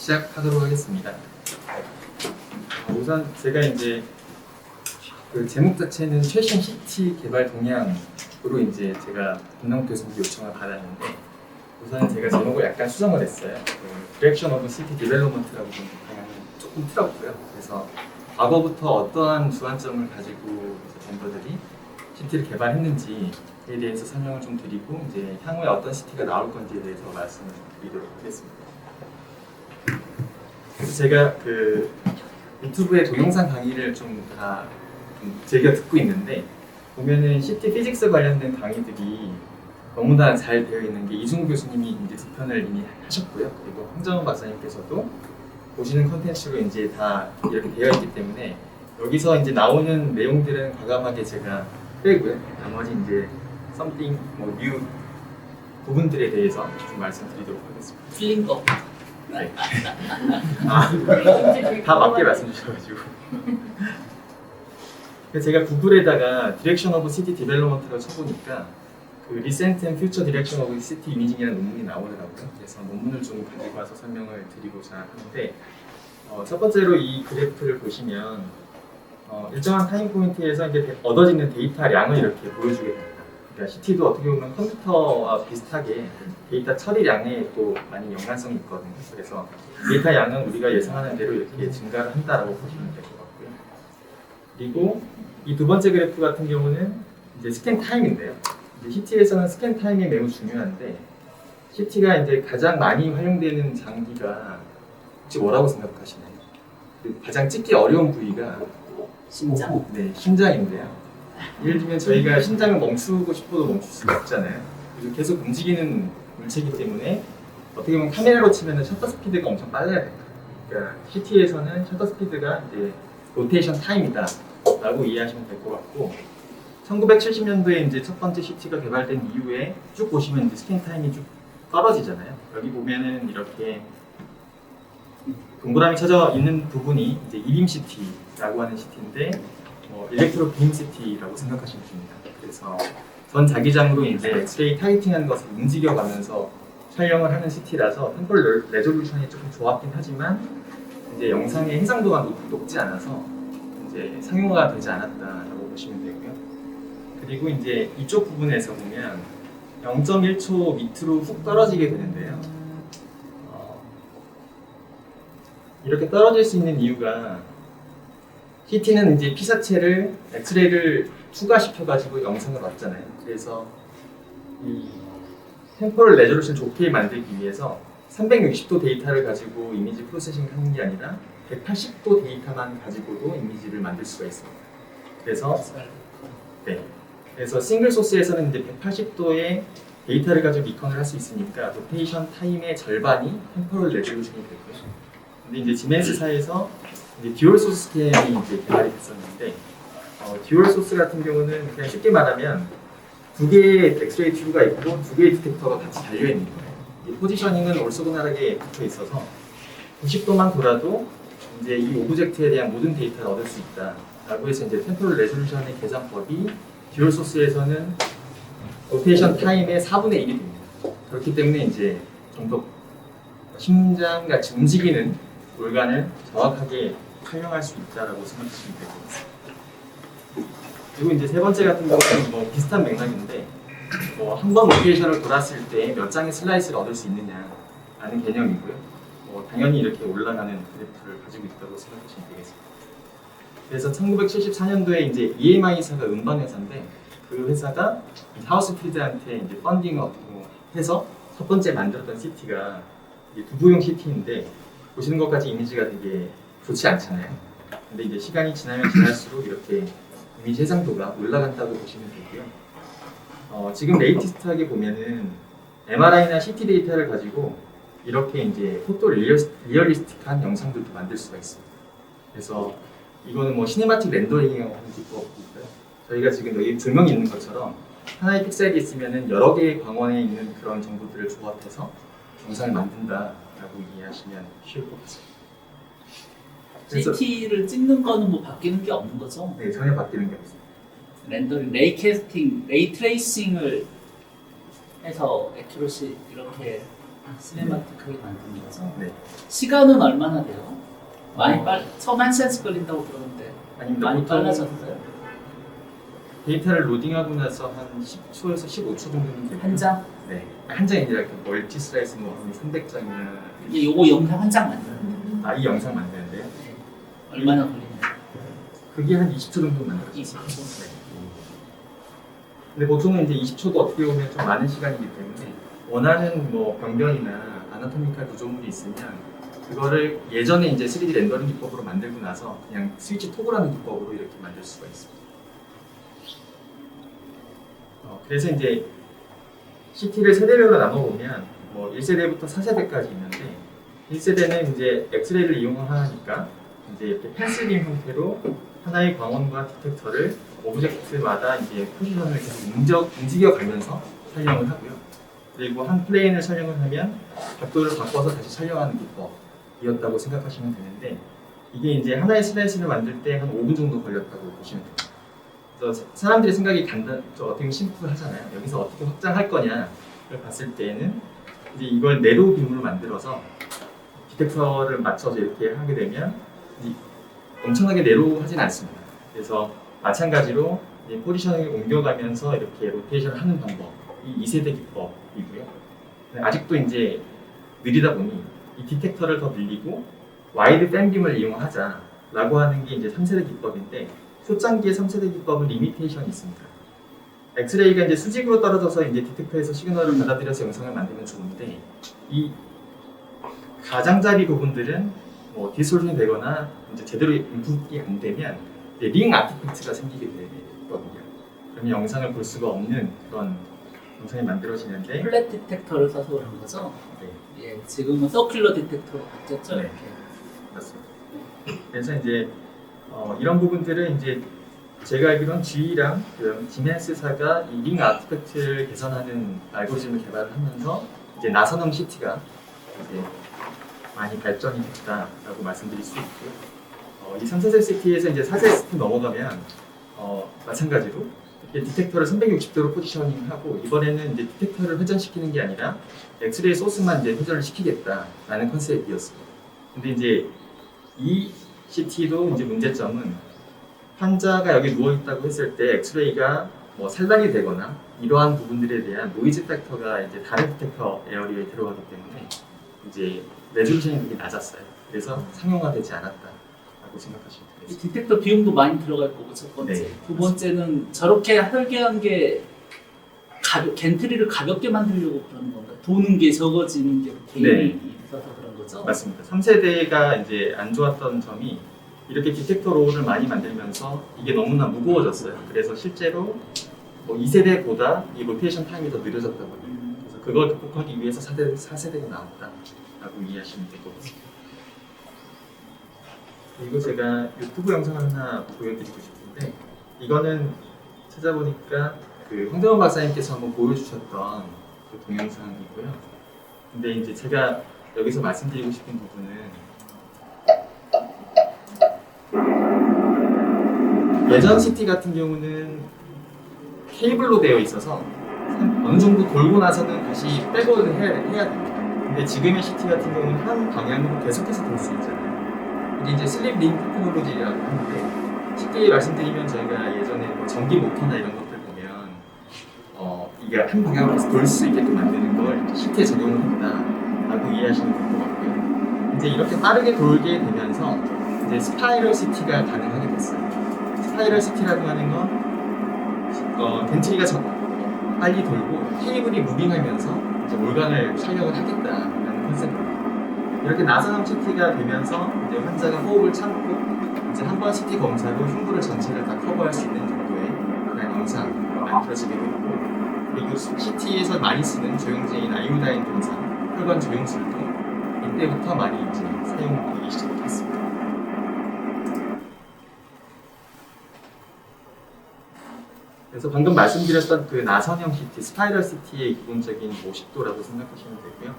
시작하도록 하겠습니다. 우선 제가 이제 그 제목 자체는 최신 시티 개발 동향으로 이제 제가 김남국 교수님께 요청을 받았는데 우선 제가 제목을 약간 수정을 했어요. Direction of City Development라고 좀 방향을 조금 틀었고요. 그래서 과거부터 어떠한 주안점을 가지고 멤버들이 시티를 개발했는지에 대해서 설명을 좀 드리고 이제 향후에 어떤 시티가 나올 건지에 대해서 말씀을 드리도록 하겠습니다. 그래서 제가 그 유튜브에 동영상 강의를 좀 즐겨 듣고 있는데 보면은 시티 피직스 관련된 강의들이 너무나 잘 되어 있는 게 이승우 교수님이 이제 두 편을 이미 하셨고요. 그리고 황정원 박사님께서도 보시는 컨텐츠로 이제 다 이렇게 되어 있기 때문에 여기서 이제 나오는 내용들은 과감하게 제가 빼고요. 나머지 이제 something new 부분들에 대해서 좀 말씀드리도록 하겠습니다. 틀린 거. 네. 다 맞게 말씀 주셔가지고. 제가 구글에다가 Direction of City Development라고 쳐보니까 그 Recent and Future Direction of City Imaging이라는 논문이 나오더라고요. 그래서 논문을 좀 가지고 와서 설명을 드리고자 하는데 첫 번째로 이 그래프를 보시면 일정한 타임 포인트에서 이제 얻어지는 데이터량을 이렇게 보여주게 됩니다. 그러니까 시티도 어떻게 보면 컴퓨터와 비슷하게 데이터 처리량에 또 많이 연관성이 있거든요. 그래서 데이터 양은 우리가 예상하는 대로 이렇게 증가를 한다라고 보시면 될 것 같고요. 그리고 이 두 번째 그래프 같은 경우는 이제 스캔 타임인데요. 이제 시티에서는 스캔 타임이 매우 중요한데 시티가 이제 가장 많이 활용되는 장비가 혹시 뭐라고 생각하시나요? 가장 찍기 어려운 부위가 심장. 네, 심장인데요. 예를 들면 저희가 심장을 멈추고 싶어도 멈출 수가 없잖아요. 그래서 계속 움직이는 물체이기 때문에 어떻게 보면 카메라로 치면 셔터 스피드가 엄청 빨라야 됩니다. 그러니까 CT에서는 셔터 스피드가 이제 로테이션 타임이다 라고 이해하시면 될 것 같고 1970년도에 이제 첫 번째 CT가 개발된 이후에 쭉 보시면 이제 스캔 타임이 쭉 떨어지잖아요. 여기 보면은 이렇게 동그라미 쳐져 있는 부분이 이제 이빔 시티라고 하는 시티인데 일렉트로 빔 시티라고 생각하시면 됩니다. 그래서 전 자기장으로 이제 엑스레이 타이팅한 것을 움직여가면서 촬영을 하는 시티라서 템포럴 레졸루션이 조금 좋았긴 하지만 이제 영상의 해상도가 높지 않아서 이제 상용화가 되지 않았다라고 보시면 되고요. 그리고 이제 이쪽 부분에서 보면 0.1초 밑으로 훅 떨어지게 되는데요. 이렇게 떨어질 수 있는 이유가 CT는 이제 피사체를 엑스레이를 추가시켜가지고 영상을 봤잖아요. 그래서 이 템포럴 레졸루션 좋게 만들기 위해서 360도 데이터를 가지고 이미지 프로세싱 하는 게 아니라 180도 데이터만 가지고도 이미지를 만들 수가 있습니다. 그래서 싱글 소스에서는 이제 180도의 데이터를 가지고 리컨을 할 수 있으니까 로테이션 타임의 절반이 템포럴 레졸루션이 되고요. 근데 이제 지멘스사에서 이제 듀얼 소스 스캔이 이제 개발이 됐었는데 듀얼 소스 같은 경우는 그냥 쉽게 말하면 두 개의 엑스레이 튜브가 있고 두 개의 디텍터가 같이 달려 있는 거예요. 이 포지셔닝은 올소고나르게 붙어 있어서 90도만 돌아도 이제 이 오브젝트에 대한 모든 데이터를 얻을 수 있다라고 해서 이제 템포럴 레졸루션의 계산법이 듀얼 소스에서는 로테이션 타임의 4분의 1이 됩니다. 그렇기 때문에 이제 좀 더 심장같이 움직이는 organ을 정확하게 촬영할 수 있다라고 생각하시면 될 것 같습니다. 그리고 이제 세 번째 같은 경우는 비슷한 맥락인데 한 번 로케이션을 돌았을 때 몇 장의 슬라이스를 얻을 수 있느냐라는 개념이고요. 당연히 이렇게 올라가는 그래프를 가지고 있다고 생각하시면 되겠습니다. 그래서 1974년도에 이제 EMI사가 음반 회사인데 그 회사가 하우스필드한테 이제 펀딩을 해서 첫 번째 만들었던 시티가 두부용 시티인데 보시는 것까지 이미지가 되게 좋지 않잖아요. 근데 이제 시간이 지나면 지날수록 이렇게 이미지 해상도가 올라간다고 보시면 되고요. 지금 레이티스트하게 보면은 MRI나 CT 데이터를 가지고 이렇게 이제 포토 리얼리스틱한 영상들도 만들 수가 있습니다. 그래서 이거는 시네마틱 렌더링이라고 하는 기법이고요. 저희가 지금 여기 조명이 있는 것처럼 하나의 픽셀이 있으면은 여러 개의 광원에 있는 그런 정보들을 조합해서 영상을 만든다라고 이해하시면 쉬울 것 같습니다. CT를 찍는 거는 뭐 바뀌는 게 없는 거죠? 네, 전혀 바뀌는 게 없습니다. 렌더링, 레이 캐스팅, 레이 트레이싱을 해서 애큐러시 이렇게 시네마틱하게 만드는 거죠? 네. 시간은 얼마나 돼요? 많이 처음 1시간씩 걸린다고 들었는데 아닙니다. 많이 보통 빨라졌어요? 데이터를 로딩하고 나서 한 10초에서 15초 정도는 돼요. 한 장? 네. 한 장이 아니라 그 멀티 슬라이스 뭐 300장이나 이게 요거 영상 한 장 만드는데 이 영상 만드는데요. 얼마나 걸리나요? 그게 한 20초 정도 만들어요. 20초? 네. 근데 보통은 이제 20초도 어떻게 보면 좀 많은 시간이기 때문에 원하는 뭐 병변이나 아나토미칼 구조물이 있으면 그거를 예전에 이제 3D 렌더링 기법으로 만들고 나서 그냥 스위치 토글하는 기법으로 이렇게 만들 수가 있습니다. 그래서 이제 CT를 세대별로 나눠보면 뭐 1세대부터 4세대까지 있는데 1세대는 이제 엑스레이를 이용하니까 이제 이렇게 펜슬빔 형태로 하나의 광원과 디텍터를 오브젝트마다 이제 포지션을 계속 움직여 가면서 촬영을 하고요. 그리고 한 플레인을 촬영을 하면 각도를 바꿔서 다시 촬영하는 기법이었다고 생각하시면 되는데 이게 이제 하나의 슬라이스를 만들 때 한 5분 정도 걸렸다고 보시면 됩니다. 그래서 사람들의 생각이 어떻게 보면 심플하잖아요. 여기서 어떻게 확장할 거냐를 봤을 때는 이제 이걸 내로 빔으로 만들어서 디텍터를 맞춰서 이렇게 하게 되면 엄청나게 내로 하진 않습니다. 그래서 마찬가지로 이제 포지셔닝을 옮겨가면서 이렇게 로테이션을 하는 방법이 2세대 기법이고요. 아직도 이제 느리다 보니 이 디텍터를 더 늘리고 와이드 팬빔을 이용하자라고 하는 게 이제 3세대 기법인데 초창기의 3세대 기법은 리미테이션이 있습니다. 엑스레이가 이제 수직으로 떨어져서 이제 디텍터에서 시그널을 받아들여서 영상을 만들면 좋은데 이 가장자리 부분들은 뭐 디솔션이 되거나 이제 제대로 인풋이 안 되면 링 아티팩트가 생기게 되거든요. 그러면 영상을 볼 수가 없는 그런 영상이 만들어지는데 플랫 디텍터를 써서 그런 거죠? 네. 예, 지금은 서큘러 디텍터로 바뀌었죠? 네. 이렇게. 맞습니다. 그래서 이제 이런 부분들은 이제 제가 알기로는 GE랑 지멘스사가 이 링 아티팩트를 개선하는 알고리즘을 개발하면서 이제 나선형 CT가 이제 많이 발전이 됐다라고 말씀드릴 수 있고요. 이 3세대 CT에서 이제 4세대 CT 넘어가면 마찬가지로 이렇게 디텍터를 360도로 포지셔닝하고 이번에는 이제 디텍터를 회전시키는 게 아니라 엑스레이 소스만 이제 회전을 시키겠다라는 컨셉이었습니다. 근데 이제 이 CT도 이제 문제점은 환자가 여기 누워 있다고 했을 때 엑스레이가 뭐 살단이 되거나 이러한 부분들에 대한 노이즈 팩터가 이제 다른 디텍터 에어리어에 들어가기 때문에 이제 레졸루션이 되게 낮았어요. 그래서 상용화되지 않았다라고 생각하시면 이 되겠습니다. 디텍터 비용도 많이 들어갈 거고 첫 번째. 네. 두 번째는 저렇게 설계한 게 겐트리를 가볍게 만들려고 그러는 건가요? 도는 게 적어지는 게 개인이 있어서 그런 거죠? 맞습니다. 3세대가 이제 안 좋았던 점이 이렇게 디텍터 로우를 많이 만들면서 이게 너무나 무거워졌어요. 그래서 실제로 뭐 2세대보다 이 로테이션 타임이 더 늦어졌다고 해요. 그래서 그걸 극복하기 위해서 4세대가 나왔다라고 이해하시면 될 것 같습니다. 그리고 제가 유튜브 영상을 하나 보여드리고 싶은데 이거는 찾아보니까 그 황정원 박사님께서 한번 보여주셨던 그 동영상이고요. 근데 이제 제가 여기서 말씀드리고 싶은 부분은 예전 CT 같은 경우는 케이블로 되어 있어서 어느 정도 돌고 나서는 다시 백업을 해야 됩니다. 근데 지금의 CT 같은 경우는 한 방향으로 계속해서 돌 수 있잖아요. 이게 이제 슬립 링 테크놀로지라고 하는데 쉽게 말씀드리면 저희가 예전에 뭐 전기 모터나 이런 것들 보면 이게 한 방향으로 계속 돌 수 있게끔 만드는 걸 CT에 적용을 했다라고 이해하시면 될 것 같고요. 이제 이렇게 빠르게 돌게 되면서 이제 스파이럴 CT가 가능하게 됐어요. 스파이럴 CT라고 하는 건 벤트리가 빨리 돌고 케이블이 무빙하면서 이제 올간을 촬영을 하겠다라는 컨셉입니다. 이렇게 나선형 CT가 되면서 이제 환자가 호흡을 참고 이제 한 번 CT 검사로 흉부를 전체를 다 커버할 수 있는 정도의 그런 영상이 만들어지게 됐고 그리고 CT에서 많이 쓰는 조영제인 아이오다인 등산, 혈관 조영술도 이때부터 많이 이제 사용되기 시작했습니다. 그래서 방금 말씀드렸던 그 나선형 CT, 스파이럴 CT의 기본적인 50도라고 생각하시면 되고요.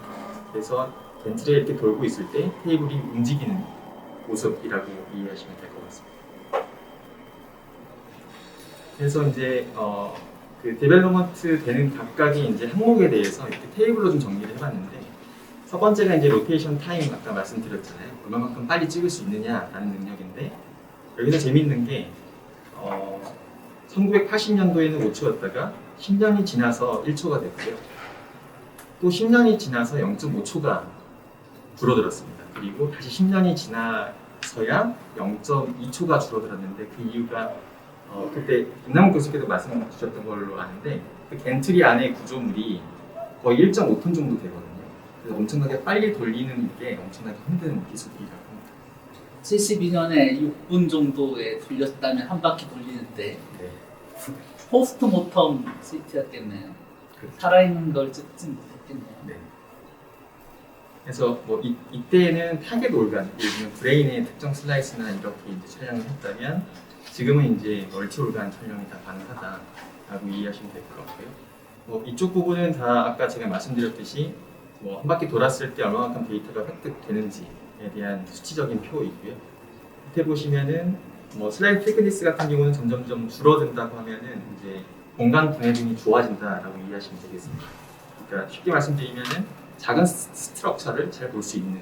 그래서 벤트리가 이렇게 돌고 있을 때 테이블이 움직이는 모습이라고 이해하시면 될 것 같습니다. 그래서 이제 그 데벨롭먼트 되는 각각의 이제 항목에 대해서 이렇게 테이블로 좀 정리를 해봤는데 첫 번째가 이제 로테이션 타임 아까 말씀드렸잖아요. 얼마만큼 빨리 찍을 수 있느냐라는 능력인데 여기서 재미있는 게 1980년도에는 5초였다가 10년이 지나서 1초가 됐고요. 또 10년이 지나서 0.5초가 줄어들었습니다. 그리고 다시 10년이 지나서야 0.2초가 줄어들었는데 그 이유가 그때 김남욱 교수께서 말씀 주셨던 걸로 아는데 그 겐트리 안에 구조물이 거의 1.5톤 정도 되거든요. 그래서 엄청나게 빨리 돌리는 게 엄청나게 힘든 기술이라고 합니다. 72년에 6분 정도에 돌렸다면 한 바퀴 돌리는데 네. 포스트 모텀 CT였겠네요. 그렇죠. 살아있는 걸 찍진 못했겠네요. 네. 그래서 뭐 이때는 타겟 올간, 예를 들면 브레인의 특정 슬라이스나 이렇게 이제 촬영을 했다면 지금은 이제 멀티 올간 촬영이 다 가능하다라고 이해하시면 될 것 같고요. 뭐 이쪽 부분은 다 아까 제가 말씀드렸듯이 뭐 한 바퀴 돌았을 때 얼마만큼 데이터가 획득되는지에 대한 수치적인 표이고요. 밑에 보시면은 뭐 슬라이드 테크니스 같은 경우는 점점점 줄어든다고 하면은 이제 공간 분해등이 좋아진다라고 이해하시면 되겠습니다. 그러니까 쉽게 말씀드리면은 작은 스트럭처를 잘 볼 수 있는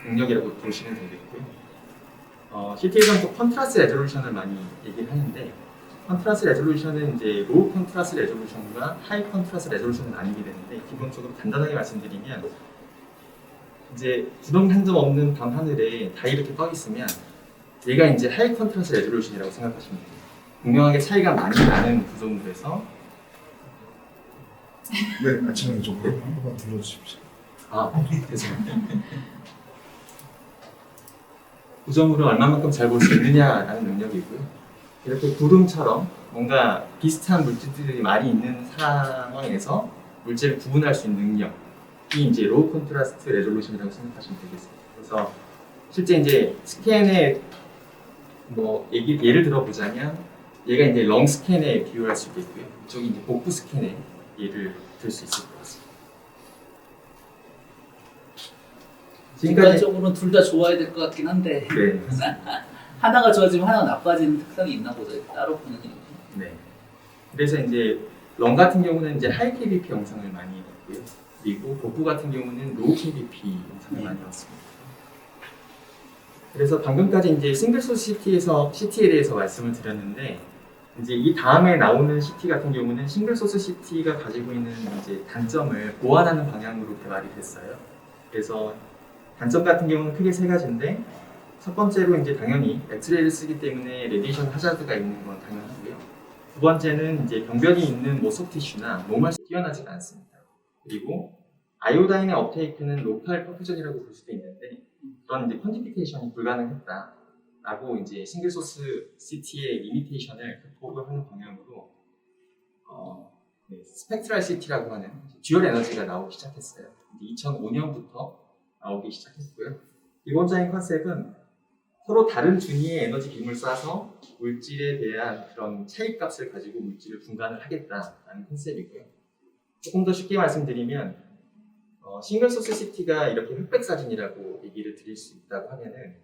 능력이라고 보시면 되겠고요. CT에서는 또 컨트라스트 레졸루션을 많이 얘기를 하는데 컨트라스트 레졸루션은 이제 로우 컨트라스트 레졸루션과 하이 컨트라스트 레졸루션을 나뉘게 되는데 기본적으로 간단하게 말씀드리면 이제 구름 한 점 없는 밤 하늘에 다 이렇게 떠 있으면 얘가 이제 하이 컨트라스트 레졸루션이라고 생각하시면 돼요. 분명하게 차이가 많이 나는 구조물에서 네, 아침에 좀 한 번만 들려주십시오. 죄송합니다. 구조물을 얼마만큼 잘 볼 수 있느냐라는 능력이고요. 이렇게 구름처럼 뭔가 비슷한 물질들이 많이 있는 상황에서 물질을 구분할 수 있는 능력이 이제 로우 컨트라스트 레졸루션이라고 생각하시면 되겠습니다. 그래서 실제 이제 스캔에 뭐 예를 들어보자면 얘가 이제 렁 스캔에 비유할 수 있겠고요. 이쪽이 이제 복부 스캔에 예를 들 수 있을 것 같습니다. 인간적으로는 둘 다 좋아야 될 것 같긴 한데 네. 하나가 좋아지면 하나가 나빠지는 특성이 있나 보죠. 따로 보는 게. 네. 그래서 이제 렁 같은 경우는 이제 하이 KBP 영상을 많이 봤고요. 그리고 복부 같은 경우는 로우 KBP 영상을 많이 봤습니다. 그래서 방금까지 이제 싱글 소스 CT에 대해서 말씀을 드렸는데 이제 이 다음에 나오는 CT 같은 경우는 싱글 소스 CT가 가지고 있는 이제 단점을 보완하는 방향으로 개발이 됐어요. 그래서 단점 같은 경우는 크게 세 가지인데 첫 번째로 이제 당연히 엑스레이를 쓰기 때문에 레디에이션 하자드가 있는 건 당연하고요. 두 번째는 이제 병변이 있는 뭐 소프티슈나 노멀 뛰어나지가 않습니다. 그리고 아이오다인의 업테이크는 로컬 퍼퓨전이라고 볼 수도 있는데 그런 이제 퀀티피케이션이 불가능했다라고 이제 싱글 소스 CT의 리미테이션을 극복을 하는 방향으로 스펙트럴 CT라고 하는 듀얼 에너지가 나오기 시작했어요. 2005년부터 나오기 시작했고요. 기본적인 컨셉은 서로 다른 준위의 에너지 빔을 쏴서 물질에 대한 그런 차이값을 가지고 물질을 분간을 하겠다라는 컨셉이고요. 조금 더 쉽게 말씀드리면 싱글 소스 CT가 이렇게 흑백 사진이라고 얘기를 드릴 수 있다고 하면은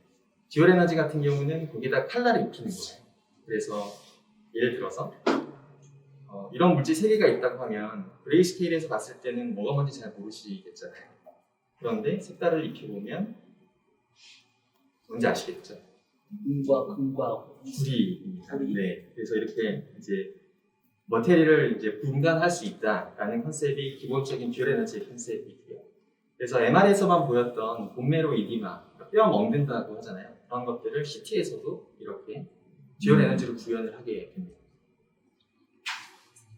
듀얼 에너지 같은 경우는 거기다 칼라를 입히는 거예요. 그래서 예를 들어서 이런 물질 3개가 있다고 하면 그레이스케일에서 봤을 때는 뭐가 뭔지 잘 모르시겠잖아요. 그런데 색깔을 입혀보면 뭔지 아시겠죠? 금과 금과 구리입니다. 구리. 네, 그래서 이렇게 이제 머테리얼을 이제 분간할 수 있다라는 컨셉이 기본적인 듀얼 에너지의 컨셉이고요. 그래서 MR에서만 보였던 본메로 이디마, 뼈 멍든다고 하잖아요. 그런 것들을 CT에서도 이렇게 듀얼 에너지로 구현을 하게 됩니다.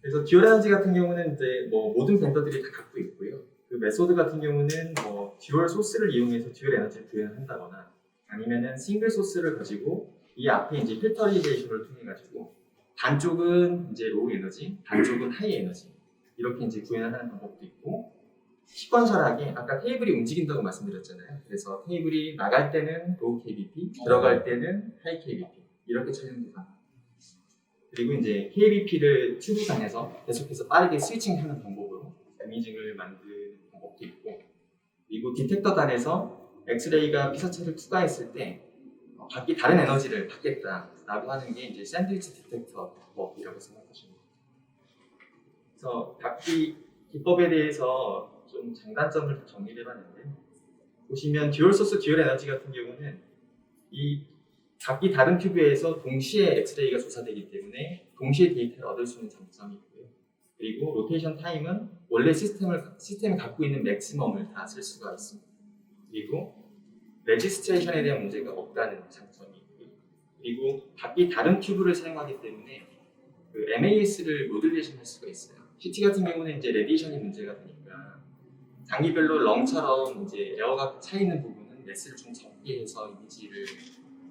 그래서 듀얼 에너지 같은 경우는 이제 뭐 모든 벤더들이 다 갖고 있고요. 그 메소드 같은 경우는 뭐 듀얼 소스를 이용해서 듀얼 에너지를 구현한다거나 아니면은 싱글 소스를 가지고 이 앞에 이제 필터리제이션을 통해 가지고 반쪽은 이제 로우 에너지, 반쪽은 하이 에너지 이렇게 이제 구현하는 방법도 있고 시퀀셜하게 아까 테이블이 움직인다고 말씀드렸잖아요. 그래서 테이블이 나갈 때는 로우 KBP, 들어갈 때는 하이 KBP 이렇게 촬영도 가능합니다. 그리고 이제 KBP를 튜브상에서 계속해서 빠르게 스위칭하는 방법으로 이미징을 만드는 방법도 있고 그리고 디텍터 단에서 엑스레이가 피사체를 투과했을 때 다른 에너지를 받겠다라고 하는 게 이제 샌드위치 디텍터 기법이라고 생각하시면 됩니다. 그래서 각기 기법에 대해서 좀 장단점을 정리를 해봤는데 보시면 듀얼 소스 듀얼 에너지 같은 경우는 이 각기 다른 큐브에서 동시에 엑스레이가 조사되기 때문에 동시에 데이터를 얻을 수 있는 장점이 있고요. 그리고 로테이션 타임은 원래 시스템이 갖고 있는 맥시멈을 다 쓸 수가 있습니다. 그리고 레지스트레이션에 대한 문제가 없다는 장점이 있고요. 그리고 각기 다른 큐브를 사용하기 때문에 그 MAS를 모듈레이션 할 수가 있어요. CT 같은 경우는 이제 레디에이션이 문제가 되니까 단기별로 렁처럼 이제 에어가 차 있는 부분은 매스를 좀 적게 해서 이미지를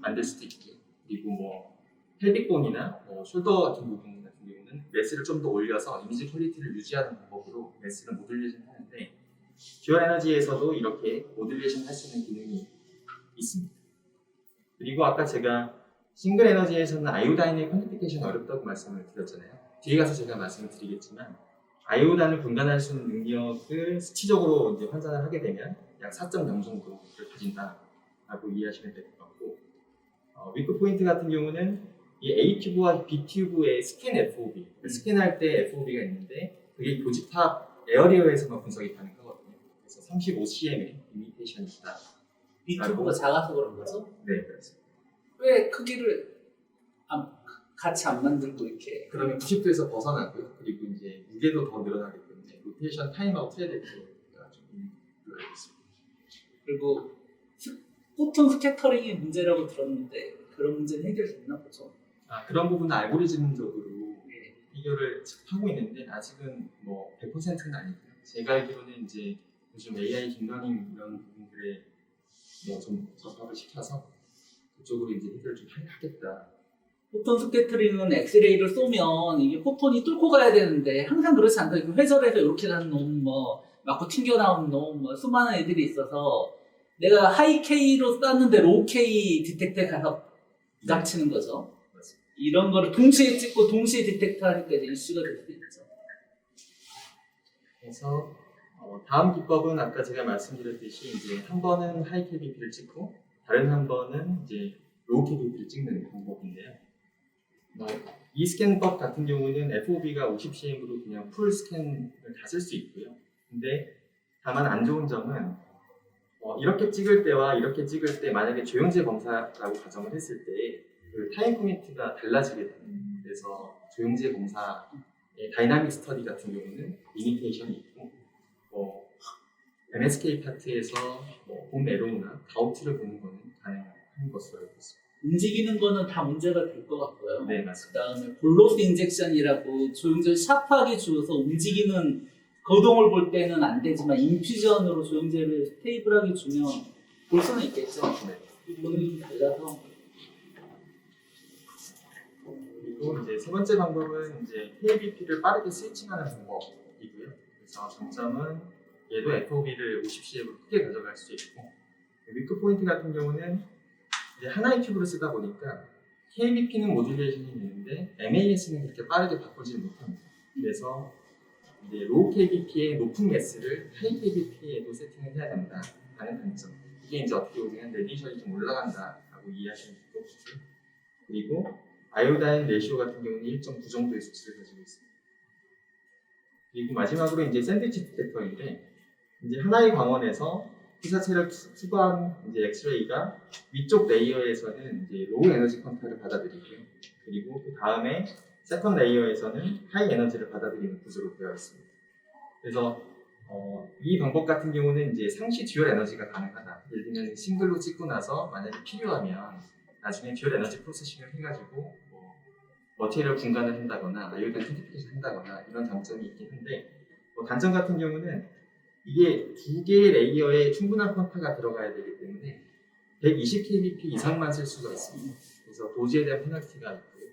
만들 수도 있고요. 그리고 뭐 펠빅본이나 숄더 같은 부분 같은 경우는 매스를 좀 더 올려서 이미지 퀄리티를 유지하는 방법으로 매스를 모듈레이션 하는데 듀얼 에너지에서도 이렇게 모듈레이션 할 수 있는 기능이 있습니다. 그리고 아까 제가 싱글 에너지에서는 아이오다인의 퀀티피케이션이 어렵다고 말씀을 드렸잖아요. 뒤에 가서 제가 말씀을 드리겠지만 아이오단을 분간할 수 있는 능력을 수치적으로 이제 환산을 하게 되면 약 4.0 정도를 가진다라고 이해하시면 될 것 같고 위크 포인트 같은 경우는 이 A 튜브와 B 튜브의 스캔 FOB, 스캔할 때 FOB가 있는데 그게 교집합 에어리어에서만 분석이 가능하거든요. 그래서 35cm의 리미테이션이 있다. 비튜브가 작아서 그런 거죠? 네, 그렇습니다. 왜 크기를 같이 안 만들고 이렇게 그러면 90도에서 벗어나고요. 그리고 이제 무게도 더 늘어나기 때문에 로테이션 타임하고 트레이드가 좀 들어가 있습니다. 그리고 보통 스캐터링이 문제라고 들었는데 그런 문제는 해결됐나 보죠? 그런 부분은 알고리즘적으로 네. 해결을 하고 있는데 아직은 뭐 100%는 아니고요. 제가 알기로는 이제 요즘 AI 딥러닝 이런 부분들에 뭐 좀 접합을 시켜서 그쪽으로 이제 해결을 좀 하겠다. 포톤 스캐터링은 엑스레이를 쏘면 이게 포톤이 뚫고 가야 되는데 항상 그렇지 않다. 회절에서 이렇게 가는 놈, 맞고 튕겨나오는 놈, 수많은 애들이 있어서 내가 하이 K로 쐈는데 로우 K 디텍터에 가서 부닥치는 거죠. 맞습니다. 이런 거를 동시에 찍고 동시에 디텍터 하니까 이제 이슈가 될 수도 있죠. 그래서 다음 기법은 아까 제가 말씀드렸듯이 이제 한 번은 하이 KBP를 찍고 다른 한 번은 이제 로우 KBP를 찍는 방법인데요. 이 스캔법 같은 경우는 FOB가 50cm으로 그냥 풀 스캔을 다 쓸 수 있고요. 근데 다만 안 좋은 점은 이렇게 찍을 때와 이렇게 찍을 때 만약에 조영재 검사라고 가정을 했을 때 그 타임 코미트가 달라지게 됩니다. 그래서 조영재 검사의 다이나믹 스터디 같은 경우는 리미테이션이 있고 MSK 파트에서 홈 에로우나 가우트를 보는 것은 가능한 것으로 알고 있습니다. 움직이는 거는 다 문제가 될 것 같고요. 네, 맞습니다. 그다음에 볼로스 인젝션이라고 조영제를 샤프하게 주어서 움직이는 거동을 볼 때는 안 되지만 인퓨전으로 조영제를 스테이블하게 주면 볼 수는 있겠죠. 네. 이거는 좀 달라서. 그리고 이제 세 번째 방법은 이제 KBP를 빠르게 스위칭하는 방법이고요. 그래서 장점은 얘도 FOB를 50cm으로 크게 가져갈 수 있고 위크 포인트 같은 경우는 이제 하나의 튜브를 쓰다 보니까 KBP는 모듈레이션이 되는데 MAS는 그렇게 빠르게 바꾸지는 못합니다. 그래서 이제 로우 KBP의 높은 매스를 하이 KBP에도 세팅을 해야 된다 하는 단점. 이게 이제 어떻게 보면 레디에이션이 좀 올라간다라고 이해하시면 될 것 같고요. 그리고 아이오다인 레시오 같은 경우는 1.9 정도의 수치를 가지고 있습니다. 그리고 마지막으로 이제 샌드위치 디텍터인데 이제 하나의 광원에서 피사체를 투과한 이제 엑스레이가 위쪽 레이어에서는 이제 로우 에너지 컨택을 받아들이고요. 그리고 그 다음에 세컨 레이어에서는 하이 에너지를 받아들이는 구조로 되어 있습니다. 그래서 이 방법 같은 경우는 이제 상시 듀얼 에너지가 가능하다. 예를 들면 싱글로 찍고 나서 만약에 필요하면 나중에 듀얼 에너지 프로세싱을 해가지고 머티리얼 분간을 한다거나 아이오다인 큐티피케이션 한다거나 이런 장점이 있긴 한데 단점 같은 경우는 이게 두 개의 레이어에 충분한 퀀타가 들어가야 되기 때문에 120kbp 이상만 쓸 수가 있습니다. 그래서 도지에 대한 페널티가 있고요.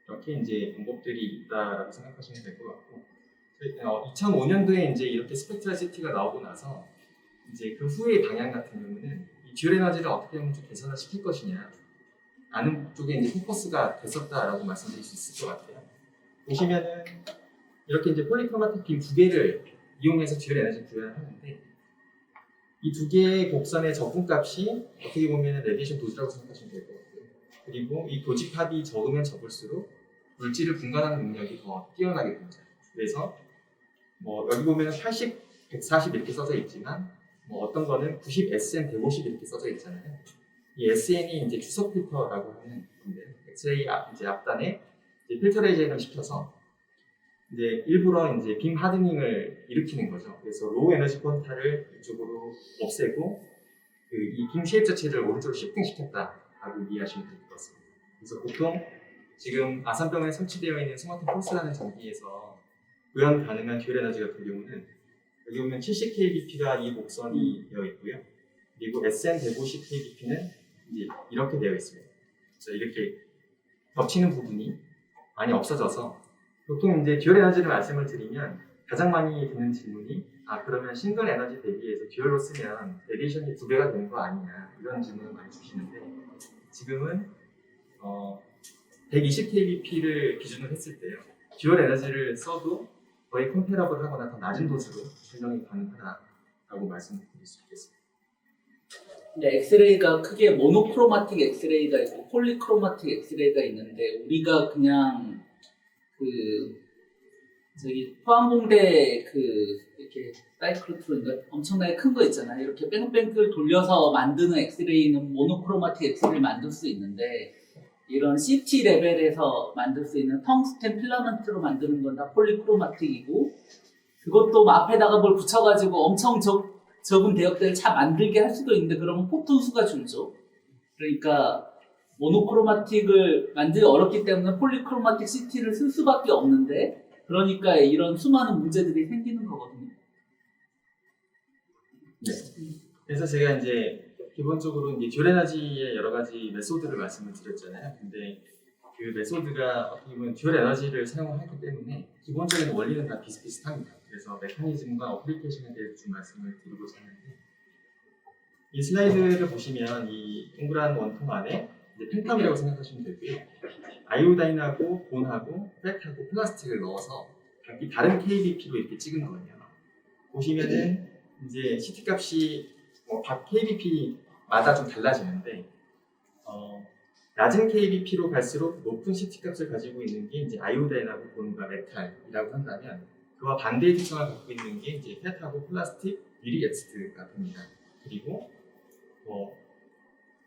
이렇게 이제 방법들이 있다라고 생각하시면 될 것 같고 2005년도에 이제 이렇게 스펙트럴 CT가 나오고 나서 이제 그 후의 방향 같은 경우는 이 듀얼 에너지를 어떻게 하면 좀 개선을 시킬 것이냐 라는 쪽에 이제 포커스가 됐었다라고 말씀드릴 수 있을 것 같아요. 보시면은 이렇게 이제 폴리크로마틱 빔 두 개를 이용해서 듀얼 에너지 구현을 하는데 이 두 개의 곡선의 적분값이 어떻게 보면 레디에이션 도즈라고 생각하시면 될 것 같고요. 그리고 이 교집합이 적으면 적을수록 물질을 분간하는 능력이 더 뛰어나게 됩니다. 그래서 여기 보면 80, 140 이렇게 써져 있지만 뭐 어떤 거는 90 SN 150 이렇게 써져 있잖아요. 이 SN이 이제 주석 필터라고 하는 건데 엑스레이 이제 앞단에 이제 필터레이션을 시켜서 이제 일부러 이제 빔 하드닝을 일으키는 거죠. 그래서 로우 에너지 퀀타를 이쪽으로 없애고 그 이 빔 쉐입 자체를 오른쪽으로 시프팅시켰다라고 이해하시면 될 것 같습니다. 그래서 보통 지금 아산병원에 설치되어 있는 스마트 폴스라는 전기에서 구현 가능한 듀얼 에너지 같은 경우는 여기 보면 70kbp가 이 곡선이 되어 있고요. 그리고 SN150kbp는 이제 이렇게 되어 있습니다. 그래서 이렇게 겹치는 부분이 많이 없어져서 보통 이제 듀얼 에너지를 말씀을 드리면 가장 많이 듣는 질문이 그러면 싱글 에너지 대비해서 듀얼로 쓰면 레디에이션이 2배가 되는 거 아니냐 이런 질문을 많이 주시는데 지금은 120kbp를 기준으로 했을 때요. 듀얼 에너지를 써도 거의 컴페러블 하거나 더 낮은 도수로 설정이 가능하다고 말씀드릴 수 있겠습니다. 근데 엑스레이가 크게 모노크로마틱 엑스레이가 있고 폴리크로마틱 엑스레이가 있는데 우리가 그냥 저기 포항공대 이렇게 사이클로트론인가 엄청나게 큰 거 있잖아요. 이렇게 뺑뺑을 돌려서 만드는 엑스레이는 모노크로마틱 엑스레이를 만들 수 있는데 이런 CT 레벨에서 만들 수 있는 텅스텐 필라멘트로 만드는 건 다 폴리크로마틱이고 그것도 앞에다가 뭘 붙여가지고 엄청 적은 대역대를 차 만들게 할 수도 있는데 그러면 포톤 수가 줄죠. 그러니까 모노크로마틱을 만들기 어렵기 때문에 폴리크로마틱 CT를 쓸 수밖에 없는데 그러니까 이런 수많은 문제들이 생기는 거거든요. 네. 그래서 제가 이제 기본적으로 이제 듀얼 에너지의 여러 가지 메소드를 말씀을 드렸잖아요. 근데 그 메소드가 어떻게 보면 듀얼 에너지를 사용하기 때문에 기본적인 원리는 다 비슷비슷합니다. 그래서 메커니즘과 어플리케이션에 대해서 좀 말씀을 드리고자 하는데 이 슬라이드를 보시면 이 동그란 원통 안에 이제 펜텀이라고 생각하시면 되고요. 아이오다인하고 곤하고 팻하고 플라스틱을 넣어서 각기 다른 KBP로 이렇게 찍은 거예요. 보시면은 이제 CT 값이 각 KBP마다 좀 달라지는데 낮은 KBP로 갈수록 높은 CT 값을 가지고 있는 게 이제 아이오다인하고 곤과 메탈이라고 한다면 그와 반대의 특성을 갖고 있는 게 이제 팻하고 플라스틱, 유리엑스트가 됩니다. 그리고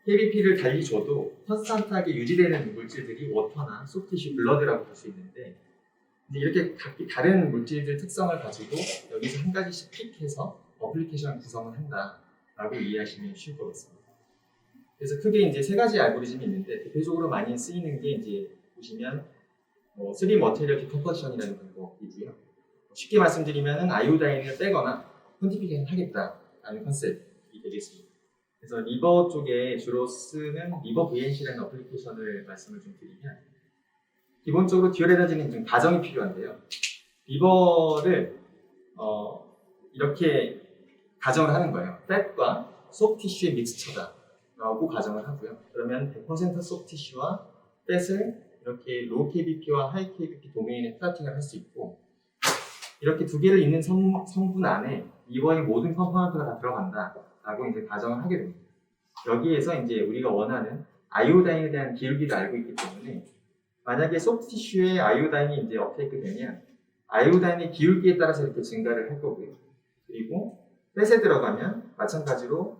KBP를 달리 줘도 컨스탄트하게 유지되는 물질들이 워터나 소프티슈, 블러드라고 볼 수 있는데 이제 이렇게 각기 다른 물질들 특성을 가지고 여기서 한 가지씩 픽해서 어플리케이션을 구성을 한다라고 이해하시면 쉬울 것 같습니다. 그래서 크게 이제 세 가지 알고리즘이 있는데 대표적으로 많이 쓰이는 게 이제 보시면 3 머티리얼 디컴포지션이라는 방법이고요. 쉽게 말씀드리면 아이오다인을 빼거나 퀀티피케이션 하겠다라는 컨셉이 되겠습니다. 그래서 리버 쪽에 주로 쓰는 리버 VNC라는 어플리케이션을 말씀을 좀 드리면 기본적으로 듀얼 에너지는 좀 가정이 필요한데요. 리버를 이렇게 가정을 하는 거예요. 팻과 소프티슈의 믹스처다라고 가정을 하고요. 그러면 100% 소프티슈와 팻을 이렇게 로우 KBP와 하이 KBP 도메인에 플라팅을 할 수 있고 이렇게 두 개를 있는 성분 안에 리버의 모든 컴포넌트가 다 들어간다라고 이제 가정을 하게 됩니다. 여기에서 이제 우리가 원하는 아이오다인에 대한 기울기를 알고 있기 때문에 만약에 소프티슈에 아이오다인이 이제 업테이크 되면 아이오다인의 기울기에 따라서 이렇게 증가를 할 거고요. 그리고 팻에 들어가면 마찬가지로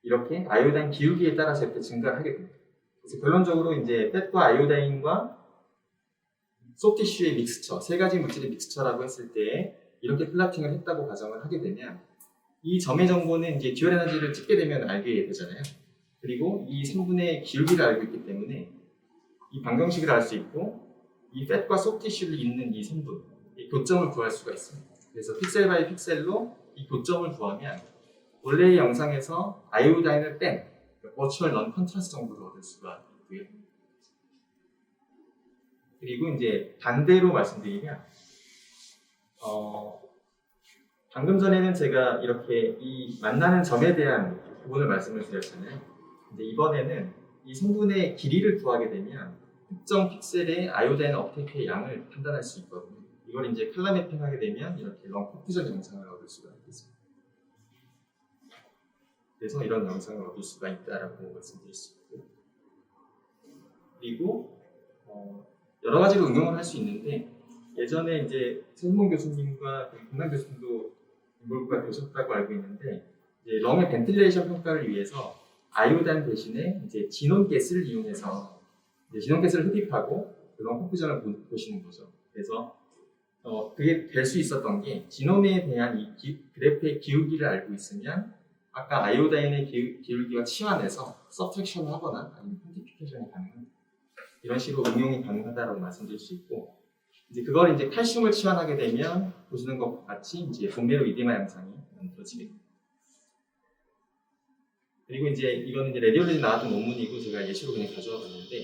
이렇게 아이오다인 기울기에 따라서 이렇게 증가를 하게 됩니다. 그래서 결론적으로 이제 팻과 아이오다인과 소프티슈의 믹스처, 세 가지 물질의 믹스처라고 했을 때 이렇게 플라팅을 했다고 가정을 하게 되면 이 점의 정보는 이제 듀얼 에너지를 찍게 되면 알게 되잖아요. 그리고 이 성분의 기울기를 알고 있기 때문에 이 방정식을 알 수 있고 이 팻과 소프티슈를 잇는 이 성분, 이 교점을 구할 수가 있습니다. 그래서 픽셀 바이 픽셀로 이 교점을 구하면 원래의 영상에서 아이오다인을 뺀 버추얼 넌 컨트라스트 정보를 얻을 수가 있고요. 그리고 이제 반대로 말씀드리면 방금 전에는 제가 이렇게 이 만나는 점에 대한 부분을 말씀을 드렸잖아요. 근데 이번에는 이 성분의 길이를 구하게 되면 특정 픽셀의 아이오다인 업테이크의 양을 판단할 수 있거든요. 이걸 이제 칼라 매핑하게 되면 이렇게 런 커퓨전 영상을 얻을 수가 있습니다. 그래서 이런 영상을 얻을 수가 있다라고 말씀드릴 수 있고요. 그리고 여러 가지로 응용을 할 수 있는데 예전에 이제 최승문 교수님과 김남 교수님도 인볼브가 되셨다고 알고 있는데 이제 렁의 벤틸레이션 평가를 위해서 아이오다인 대신에 이제 진온 가스를 이용해서 이제 진온 가스를 흡입하고 그 렁 퍼fusion을 보시는 거죠. 그래서 그게 될 수 있었던 게 진원에 대한 이 그래프의 기울기를 알고 있으면 아까 아이오다인의 기울기와 치환해서 서브트랙션을 하거나 아니면 퀀티피케이션이 가능한 이런 식으로 응용이 가능하다고 말씀드릴 수 있고 이제 그걸 이제 칼슘을 치환하게 되면 보시는 것과 같이 이제 본메로 이데마 양상이 만들어지게 됩니다. 그리고 이제 이거는 이제 레디올리에 나왔던 논문이고 제가 예시로 그냥 가져와 봤는데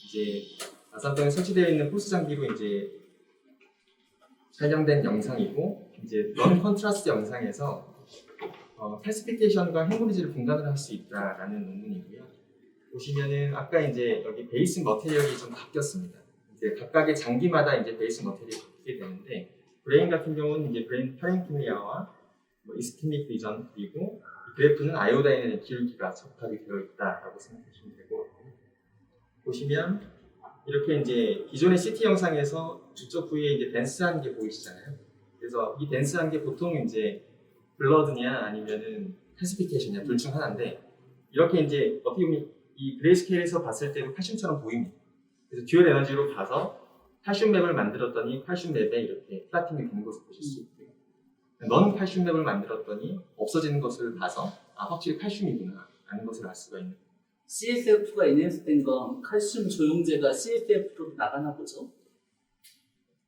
이제 아산병에 설치되어 있는 포스 장비로 이제 촬영된 영상이고 이제 넌 컨트라스트 영상에서 패시피케이션과 헤모리지를 분간을 할 수 있다라는 논문이고요. 보시면은 아까 이제 여기 베이스 머테리얼이 좀 바뀌었습니다. 이제 각각의 장기마다 이제 베이스 머테리얼이 바뀌게 되는데 브레인 같은 경우는 이제 브레인 파렌키미아와 이스키믹 리전 그리고 이 그래프는 아이오다인의 기울기가 적합이 되어 있다라고 생각하시면 될 것 같고요. 보시면 이렇게 이제 기존의 CT 영상에서 주쪽 부위에 이제 덴스한 게 보이시잖아요. 그래서 이 덴스한 게 보통 이제 블러드냐 아니면은 패시피케이션이냐 둘 중 하나인데 이렇게 이제 어떻게 보면 이 그레이스케일에서 봤을 때도 칼슘처럼 보입니다. 그래서 듀얼 에너지로 봐서 칼슘 맵을 만들었더니 칼슘 맵에 이렇게 플라팅이 되는 것을 보실 수 있고요. 넌 칼슘 맵을 만들었더니 없어지는 것을 봐서 확실히 칼슘이구나 라는 것을 알 수가 있는 CSF가 인핸스된 건 칼슘 조용제가 CSF로 나가나 보죠?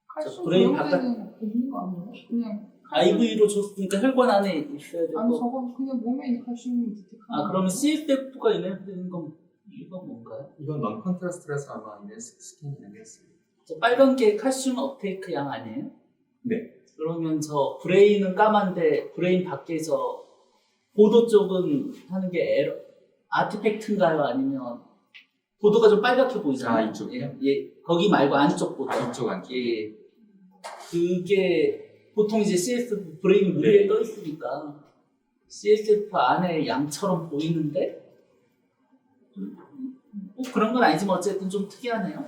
칼슘 브레인 조영제는 없는 거 아니에요? 그냥 IV로 줬으니까 혈관 안에 있어야 되고. 아니 저건 그냥 몸에 있는 칼슘 디텍하는 그러면 CSF가 인핸스되는 건 이유가 뭔가요? 이건 넌 컨트라스트라서 아마 이메스 스캔이 아니었습니다. 저 빨간 게 칼슘 업테이크 양 아니에요? 네. 그러면 저 브레인은 까만데 브레인 밖에 저 보도 쪽은 하는 게 아티팩트인가요? 아니면 보도가 좀 빨갛게 보이잖아요. 이쪽이요? 예, 거기 말고 안쪽 보도. 이쪽 안쪽. 예. 그게 보통 이제 CSF 브레인 위에 떠 있으니까 CSF 안에 양처럼 보이는데 그런 건 아니지만 어쨌든 좀 특이하네요.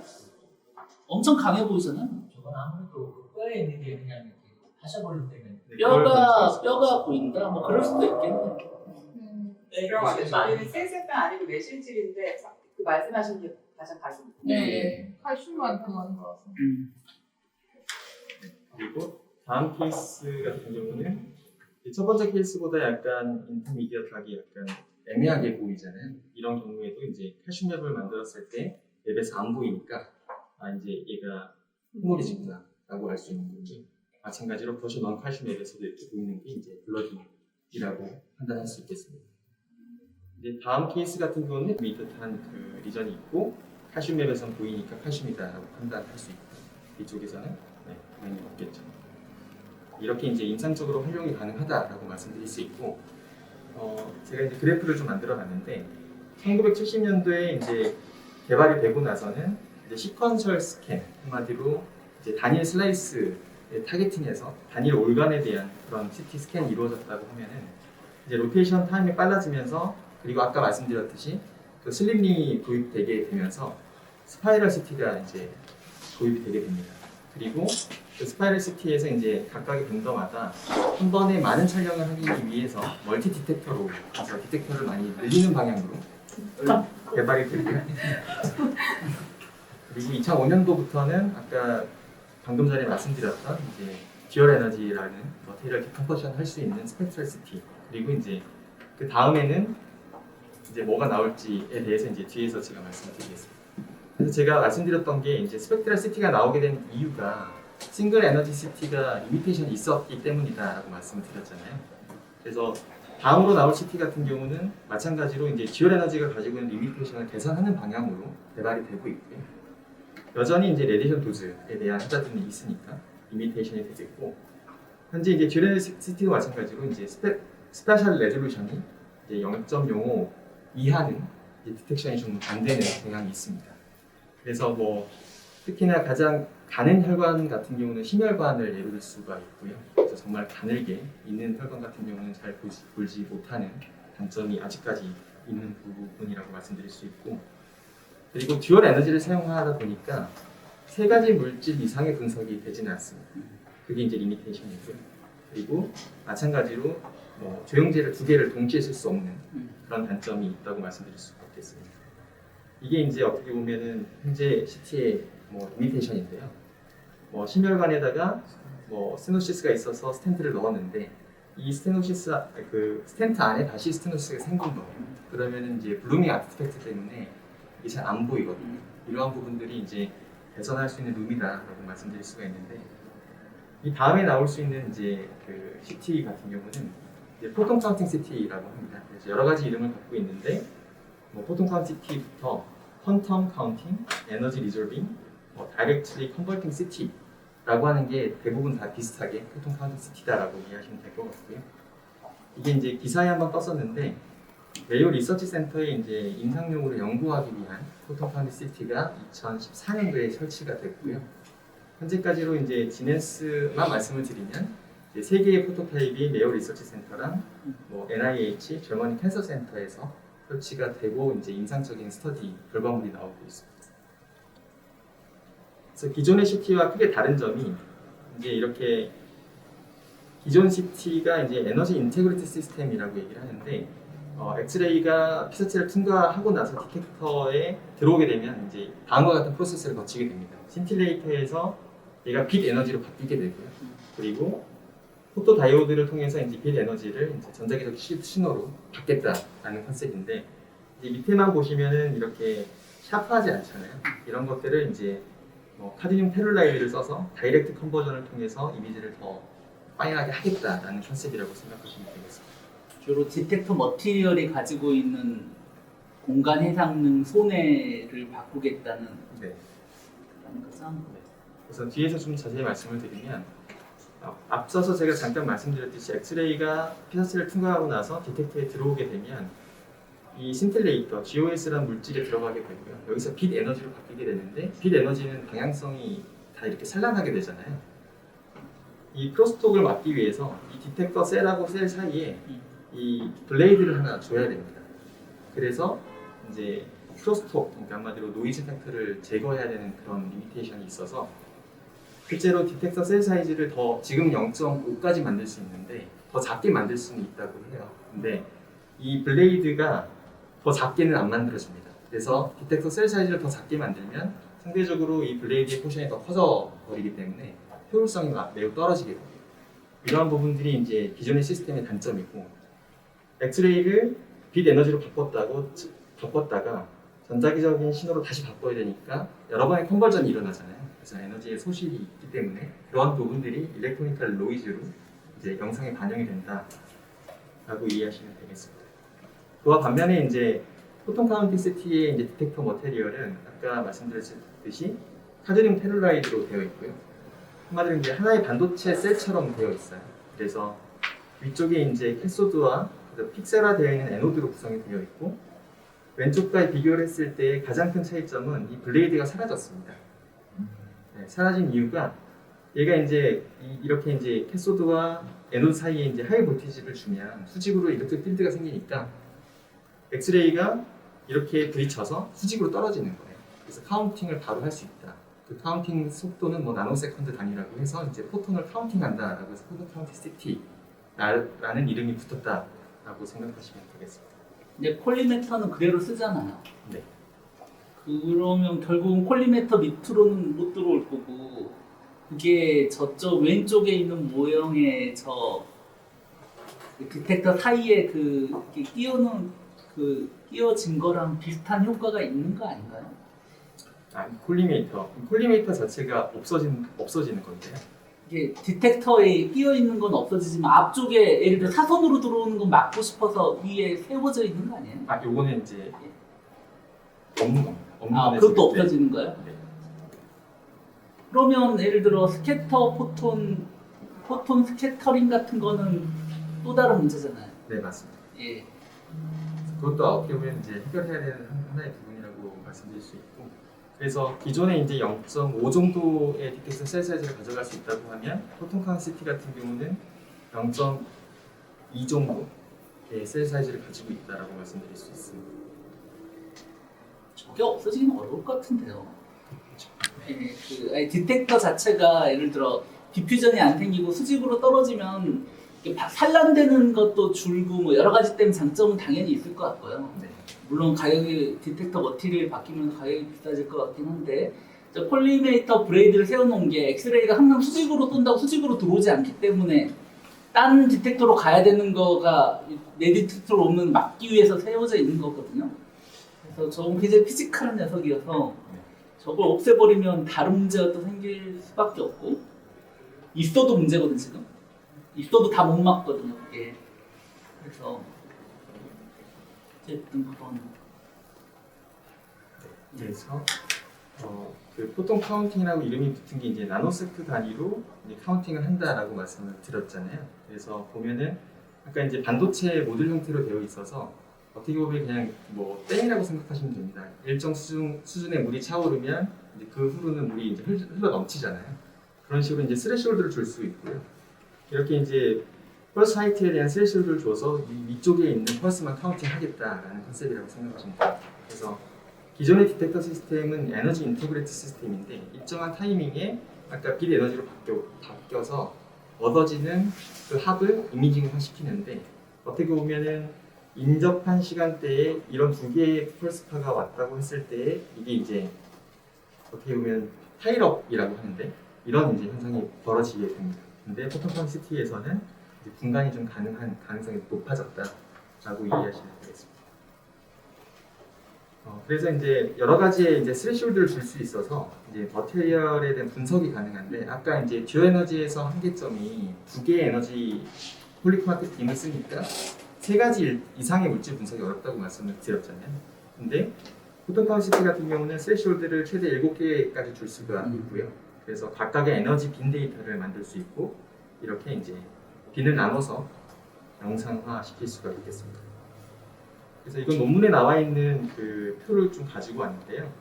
엄청 강해 보이잖아요. 저건 아무래도 그 뼈에 있는 게 그냥 이렇게 하셔버리면 되면 뼈가 보인다. 뭐 그럴 수도 있겠네. 뼈가 아니고 센세뼈 아니고 내실질인데 그 말씀하신 게 가장 가슴. 네. 칼슘만 들어가는 거라서. 그리고 다음 케이스 같은 경우는 첫 번째 케이스보다 약간 인터미디어트하게 약간 애매하게 보이잖아요. 이런 경우에도 이제 칼슘 맵을 만들었을 때 맵에서 안 보이니까 이제 얘가 헤모리지구나라고 알 수 있는 거죠. 마찬가지로 브러쉬 넌 칼슘 맵에서도 이렇게 보이는 게 이제 블러딩이라고 판단할 수 있겠습니다. 이제 다음 케이스 같은 경우는 미듯한 그 리전이 있고 칼슘 맵에서는 보이니까 칼슘이다라고 판단할 수 있고 이쪽에서는 당연히 없겠죠. 이렇게 이제 임상적으로 활용이 가능하다라고 말씀드릴 수 있고, 제가 이제 그래프를 좀 만들어봤는데, 1970년도에 이제 개발이 되고 나서는 이제 시퀀셜 스캔 한마디로 이제 단일 슬라이스의 타겟팅해서 단일 올간에 대한 그런 CT 스캔이 이루어졌다고 하면은 이제 로테이션 타임이 빨라지면서 그리고 아까 말씀드렸듯이 그 슬립링이 도입되게 되면서 스파이럴 CT가 이제 도입이 되게 됩니다. 그리고 그 스파이럴 CT에서 이제 각각의 분더마다 한 번에 많은 촬영을 하기 위해서 멀티 디텍터로 그래서 디텍터를 많이 늘리는 방향으로 개발이 되고요. 그리고 2005년도부터는 아까 방금 전에 말씀드렸던 이제 듀얼 에너지라는 머티리얼 디컴포션 할 수 있는 스펙트럴 CT 그리고 이제 그 다음에는 이제 뭐가 나올지에 대해서 이제 뒤에서 제가 말씀드리겠습니다. 그래서 제가 말씀드렸던 게 이제 스펙트럴 CT가 나오게 된 이유가 싱글 에너지 CT가 리미테이션이 있었기 때문이다라고 말씀을 드렸잖아요. 그래서 다음으로 나올 CT 같은 경우는 마찬가지로 이제 듀얼 에너지가 가지고 있는 리미테이션을 개선하는 방향으로 개발이 되고 있고요. 여전히 이제 레디션 도즈에 대한 하자들이 있으니까 리미테이션이 되고 있고 현재 이제 듀얼 에너지 CT도 마찬가지로 이제 스페셜 레졸루션이 이제 0.05 이하는 이제 디텍션이 좀 안 되는 경향이 있습니다. 그래서 뭐 특히나 가장 가는 혈관 같은 경우는 심혈관을 예로 들 수가 있고요. 그래서 정말 가늘게 있는 혈관 같은 경우는 잘 보지 못하는 단점이 아직까지 있는 부분이라고 말씀드릴 수 있고 그리고 듀얼 에너지를 사용하다 보니까 세 가지 물질 이상의 분석이 되지는 않습니다. 그게 이제 리미테이션이고요. 그리고 마찬가지로 뭐 조영제를 두 개를 동시에 쓸 수 없는 그런 단점이 있다고 말씀드릴 수가 있겠습니다. 이게 이제 어떻게 보면은 현재 CT의 뭐 리미테이션인데요. 뭐 심혈관에다가 뭐 스테노시스가 있어서 스텐트를 넣었는데 이 스테노시스 그 스텐트 안에 다시 스테노시스가 생긴 거예요. 그러면은 이제 블루밍 아티팩트 때문에 이게 잘 안 보이거든요. 이러한 부분들이 이제 개선할 수 있는 룸이다라고 말씀드릴 수가 있는데 이 다음에 나올 수 있는 이제 그 CT 같은 경우는 이제 포톤 카운팅 CT라고 합니다. 그래서 여러 가지 이름을 갖고 있는데 뭐 포톤 카운팅 CT부터 퀀텀 카운팅, 에너지 리졸빙, 뭐 다이렉트리 컨버팅 CT라고 하는 게 대부분 다 비슷하게 포톤 카운팅 CT다라고 이해하시면 될 것 같고요. 이게 이제 기사에 한번 떴었는데 메이오 리서치 센터에 이제 임상용으로 연구하기 위한 포톤 카운팅 CT가 2014년도에 설치가 됐고요. 현재까지로 이제 지넨스만 말씀을 드리면 이제 세 개의 프로토타입이 메이오 리서치 센터랑 뭐 NIH 절머니 캔서 센터에서 설치가 되고 이제 임상적인 스터디 결과물이 나오고 있습니다. 그래서 기존의 CT와 크게 다른 점이 이제 이렇게 기존 CT가 이제 에너지 인테그리티 시스템이라고 얘기를 하는데 엑스레이가 피사체를 통과하고 나서 디텍터에 들어오게 되면 이제 다음과 같은 프로세스를 거치게 됩니다. 신틸레이터에서 얘가 빛 에너지로 바뀌게 되고요. 그리고 포토 다이오드를 통해서 이제 빛 에너지를 이제 전자기적 신호로 받겠다라는 컨셉인데 이제 밑에만 보시면은 이렇게 샤프하지 않잖아요. 이런 것들을 이제 카드뮴 텔룰라이드를 써서 다이렉트 컨버전을 통해서 이미지를 더 파인하게 하겠다라는 컨셉이라고 생각하시면 되겠습니다. 주로 디텍터 머티리얼이 가지고 있는 공간 해상능 손해를 바꾸겠다는 네. 거죠. 그래서 뒤에서 좀 자세히 말씀을 드리면 앞서서 제가 잠깐 말씀드렸듯이 엑스레이가 피사체를 통과하고 나서 디텍터에 들어오게 되면 이 신틸레이터, GOS라는 물질에 들어가게 되고요. 여기서 빛 에너지로 바뀌게 되는데 빛 에너지는 방향성이 다 이렇게 산란하게 되잖아요. 이 크로스톡을 막기 위해서 이 디텍터 셀하고 셀 사이에 이 블레이드를 하나 줘야 됩니다. 그래서 이제 크로스톡, 그러니까 한마디로 노이즈 팩터를 제거해야 되는 그런 리미테이션이 있어서 실제로 디텍터 셀 사이즈를 더 지금 0.5까지 만들 수 있는데 더 작게 만들 수는 있다고 해요. 근데 이 블레이드가 더 작게는 안 만들어집니다. 그래서 디텍터 셀 사이즈를 더 작게 만들면 상대적으로 이 블레이드의 포션이 더 커져 버리기 때문에 효율성이 매우 떨어지게 됩니다. 이러한 부분들이 이제 기존의 시스템의 단점이고 엑스레이를 빛 에너지로 바꿨다가 전자기적인 신호로 다시 바꿔야 되니까 여러 번의 컨버전이 일어나잖아요. 그래서 에너지의 소실이 있기 때문에 그런 부분들이 일렉트로니컬 노이즈로 이제 영상에 반영이 된다라고 이해하시면 되겠습니다. 그와 반면에 이제 포톤 카운팅 CT의 이제 디텍터 머테리얼은 아까 말씀드렸듯이 카드뮴 텔룰라이드로 되어 있고요. 한마디로 이제 하나의 반도체 셀처럼 되어 있어요. 그래서 위쪽에 이제 캐소드와 픽셀화되어 있는 에노드로 구성이 되어 있고 왼쪽과 비교를 했을 때 가장 큰 차이점은 이 블레이드가 사라졌습니다. 네, 사라진 이유가 얘가 이제 이렇게 이제 캐소드와 에노드 사이에 이제 하이 볼티지를 주면 수직으로 일렉트릭 필드가 생기니까 엑스레이가 이렇게 부딪혀서 수직으로 떨어지는 거예요. 그래서 카운팅을 바로 할 수 있다. 그 카운팅 속도는 뭐 나노세컨드 단위라고 해서 이제 포톤을 카운팅한다라고 해서 포톤 카운팅 CT라는 이름이 붙었다라고 생각하시면 되겠습니다. 근데 콜리메터는 그대로 쓰잖아요. 네. 그러면 결국은 콜리메터 밑으로는 못 들어올 거고 그게 저쪽 왼쪽에 있는 모형의 저 디텍터 사이에 그 끼우는 그 끼워진 거랑 비슷한 효과가 있는 거 아닌가요? 콜리메이터 자체가 없어지는 건데요. 이게 디텍터에 끼어 있는 건 없어지지만 앞쪽에 예를 들어 사선으로 들어오는 건 막고 싶어서 위에 세워져 있는 거 아니에요? 요거는 이제 없는 겁니다. 그것도 없어지는 거예요? 네. 그러면 예를 들어 스캐터 포톤 스캐터링 같은 거는 또 다른 문제잖아요. 네, 맞습니다. 예. 그것도 어떻게 보면 이제 해결해야 되는 하나의 부분이라고 말씀드릴 수 있고, 그래서 기존에 이제 0.5 정도의 디텍션 셀 사이즈를 가져갈 수 있다고 하면 포톤 카운팅 CT 같은 경우는 0.2 정도의 셀 사이즈를 가지고 있다라고 말씀드릴 수 있습니다. 저게 없어지기는 어려울 것 같은데요. 예, 디텍터 자체가 예를 들어 디퓨전이 안 생기고 수직으로 떨어지면 이게 산란되는 것도 줄고 뭐 여러 가지 때문에 장점은 당연히 있을 것 같고요. 네. 물론 가격이 디텍터 머티리얼 바뀌면 가격이 비싸질 것 같긴 한데 저 콜리메이터 브레이드를 세워놓은 게 엑스레이가 항상 수직으로 쏜다고 수직으로 들어오지 않기 때문에 딴 디텍터로 가야 되는 거가 내 디텍터로 오면 막기 위해서 세워져 있는 거거든요. 그래서 저건 굉장히 피지컬한 녀석이어서 저걸 없애버리면 다른 문제가 또 생길 수밖에 없고 있어도 문제거든 지금. 있어도 다 못 막거든요 그게. 그래서 어쨌든 그런. 그래서 그 포통 카운팅이라고 이름이 붙은 게 이제 나노세크 단위로 이제 카운팅을 한다라고 말씀을 드렸잖아요. 그래서 보면은 아까 이제 반도체 모듈 형태로 되어 있어서 어떻게 보면 그냥 뭐 땡이라고 생각하시면 됩니다. 일정 수준의 물이 차오르면 이제 그 후로는 물이 이제 흘러 넘치잖아요. 그런 식으로 이제 스레시홀드를 줄 수 있고요. 이렇게 이제 펄스 하이트에 대한 스레시홀드를 줘서 이 위쪽에 있는 펄스만 카운팅하겠다라는 컨셉이라고 생각하시면 됩니다. 그래서 기존의 디텍터 시스템은 에너지 인터그레이트 시스템인데 일정한 타이밍에 아까 빛 에너지로 바뀌어서 얻어지는 그 합을 이미징을 시키는데 어떻게 보면은 인접한 시간대에 이런 두 개의 펄스파가 왔다고 했을 때 이게 이제 어떻게 보면 타일업이라고 하는데 이런 이제 현상이 벌어지게 됩니다. 근데 포통 ኳ시티에서는 분간이 좀 가능한 가능성이 높아졌다라고 이해하시면 되겠습니다. 그래서 이제 여러 가지의 이제 스레시홀드를 줄 수 있어서 이제 머티리얼에 대한 분석이 가능한데 아까 이제 듀오 에너지에서 한계점이 두 개의 에너지 폴리크로마틱 빔을 쓰니까 세 가지 이상의 물질 분석이 어렵다고 말씀을 드렸잖아요. 근데 포통 ኳ시티 같은 경우는 스레시홀드를 최대 7개까지 줄 수가 있고요. 그래서 각각의 에너지 빈 데이터를 만들 수 있고 이렇게 이제 빈을 나눠서 영상화 시킬 수가 있겠습니다. 그래서 이건 논문에 나와 있는 그 표를 좀 가지고 왔는데요.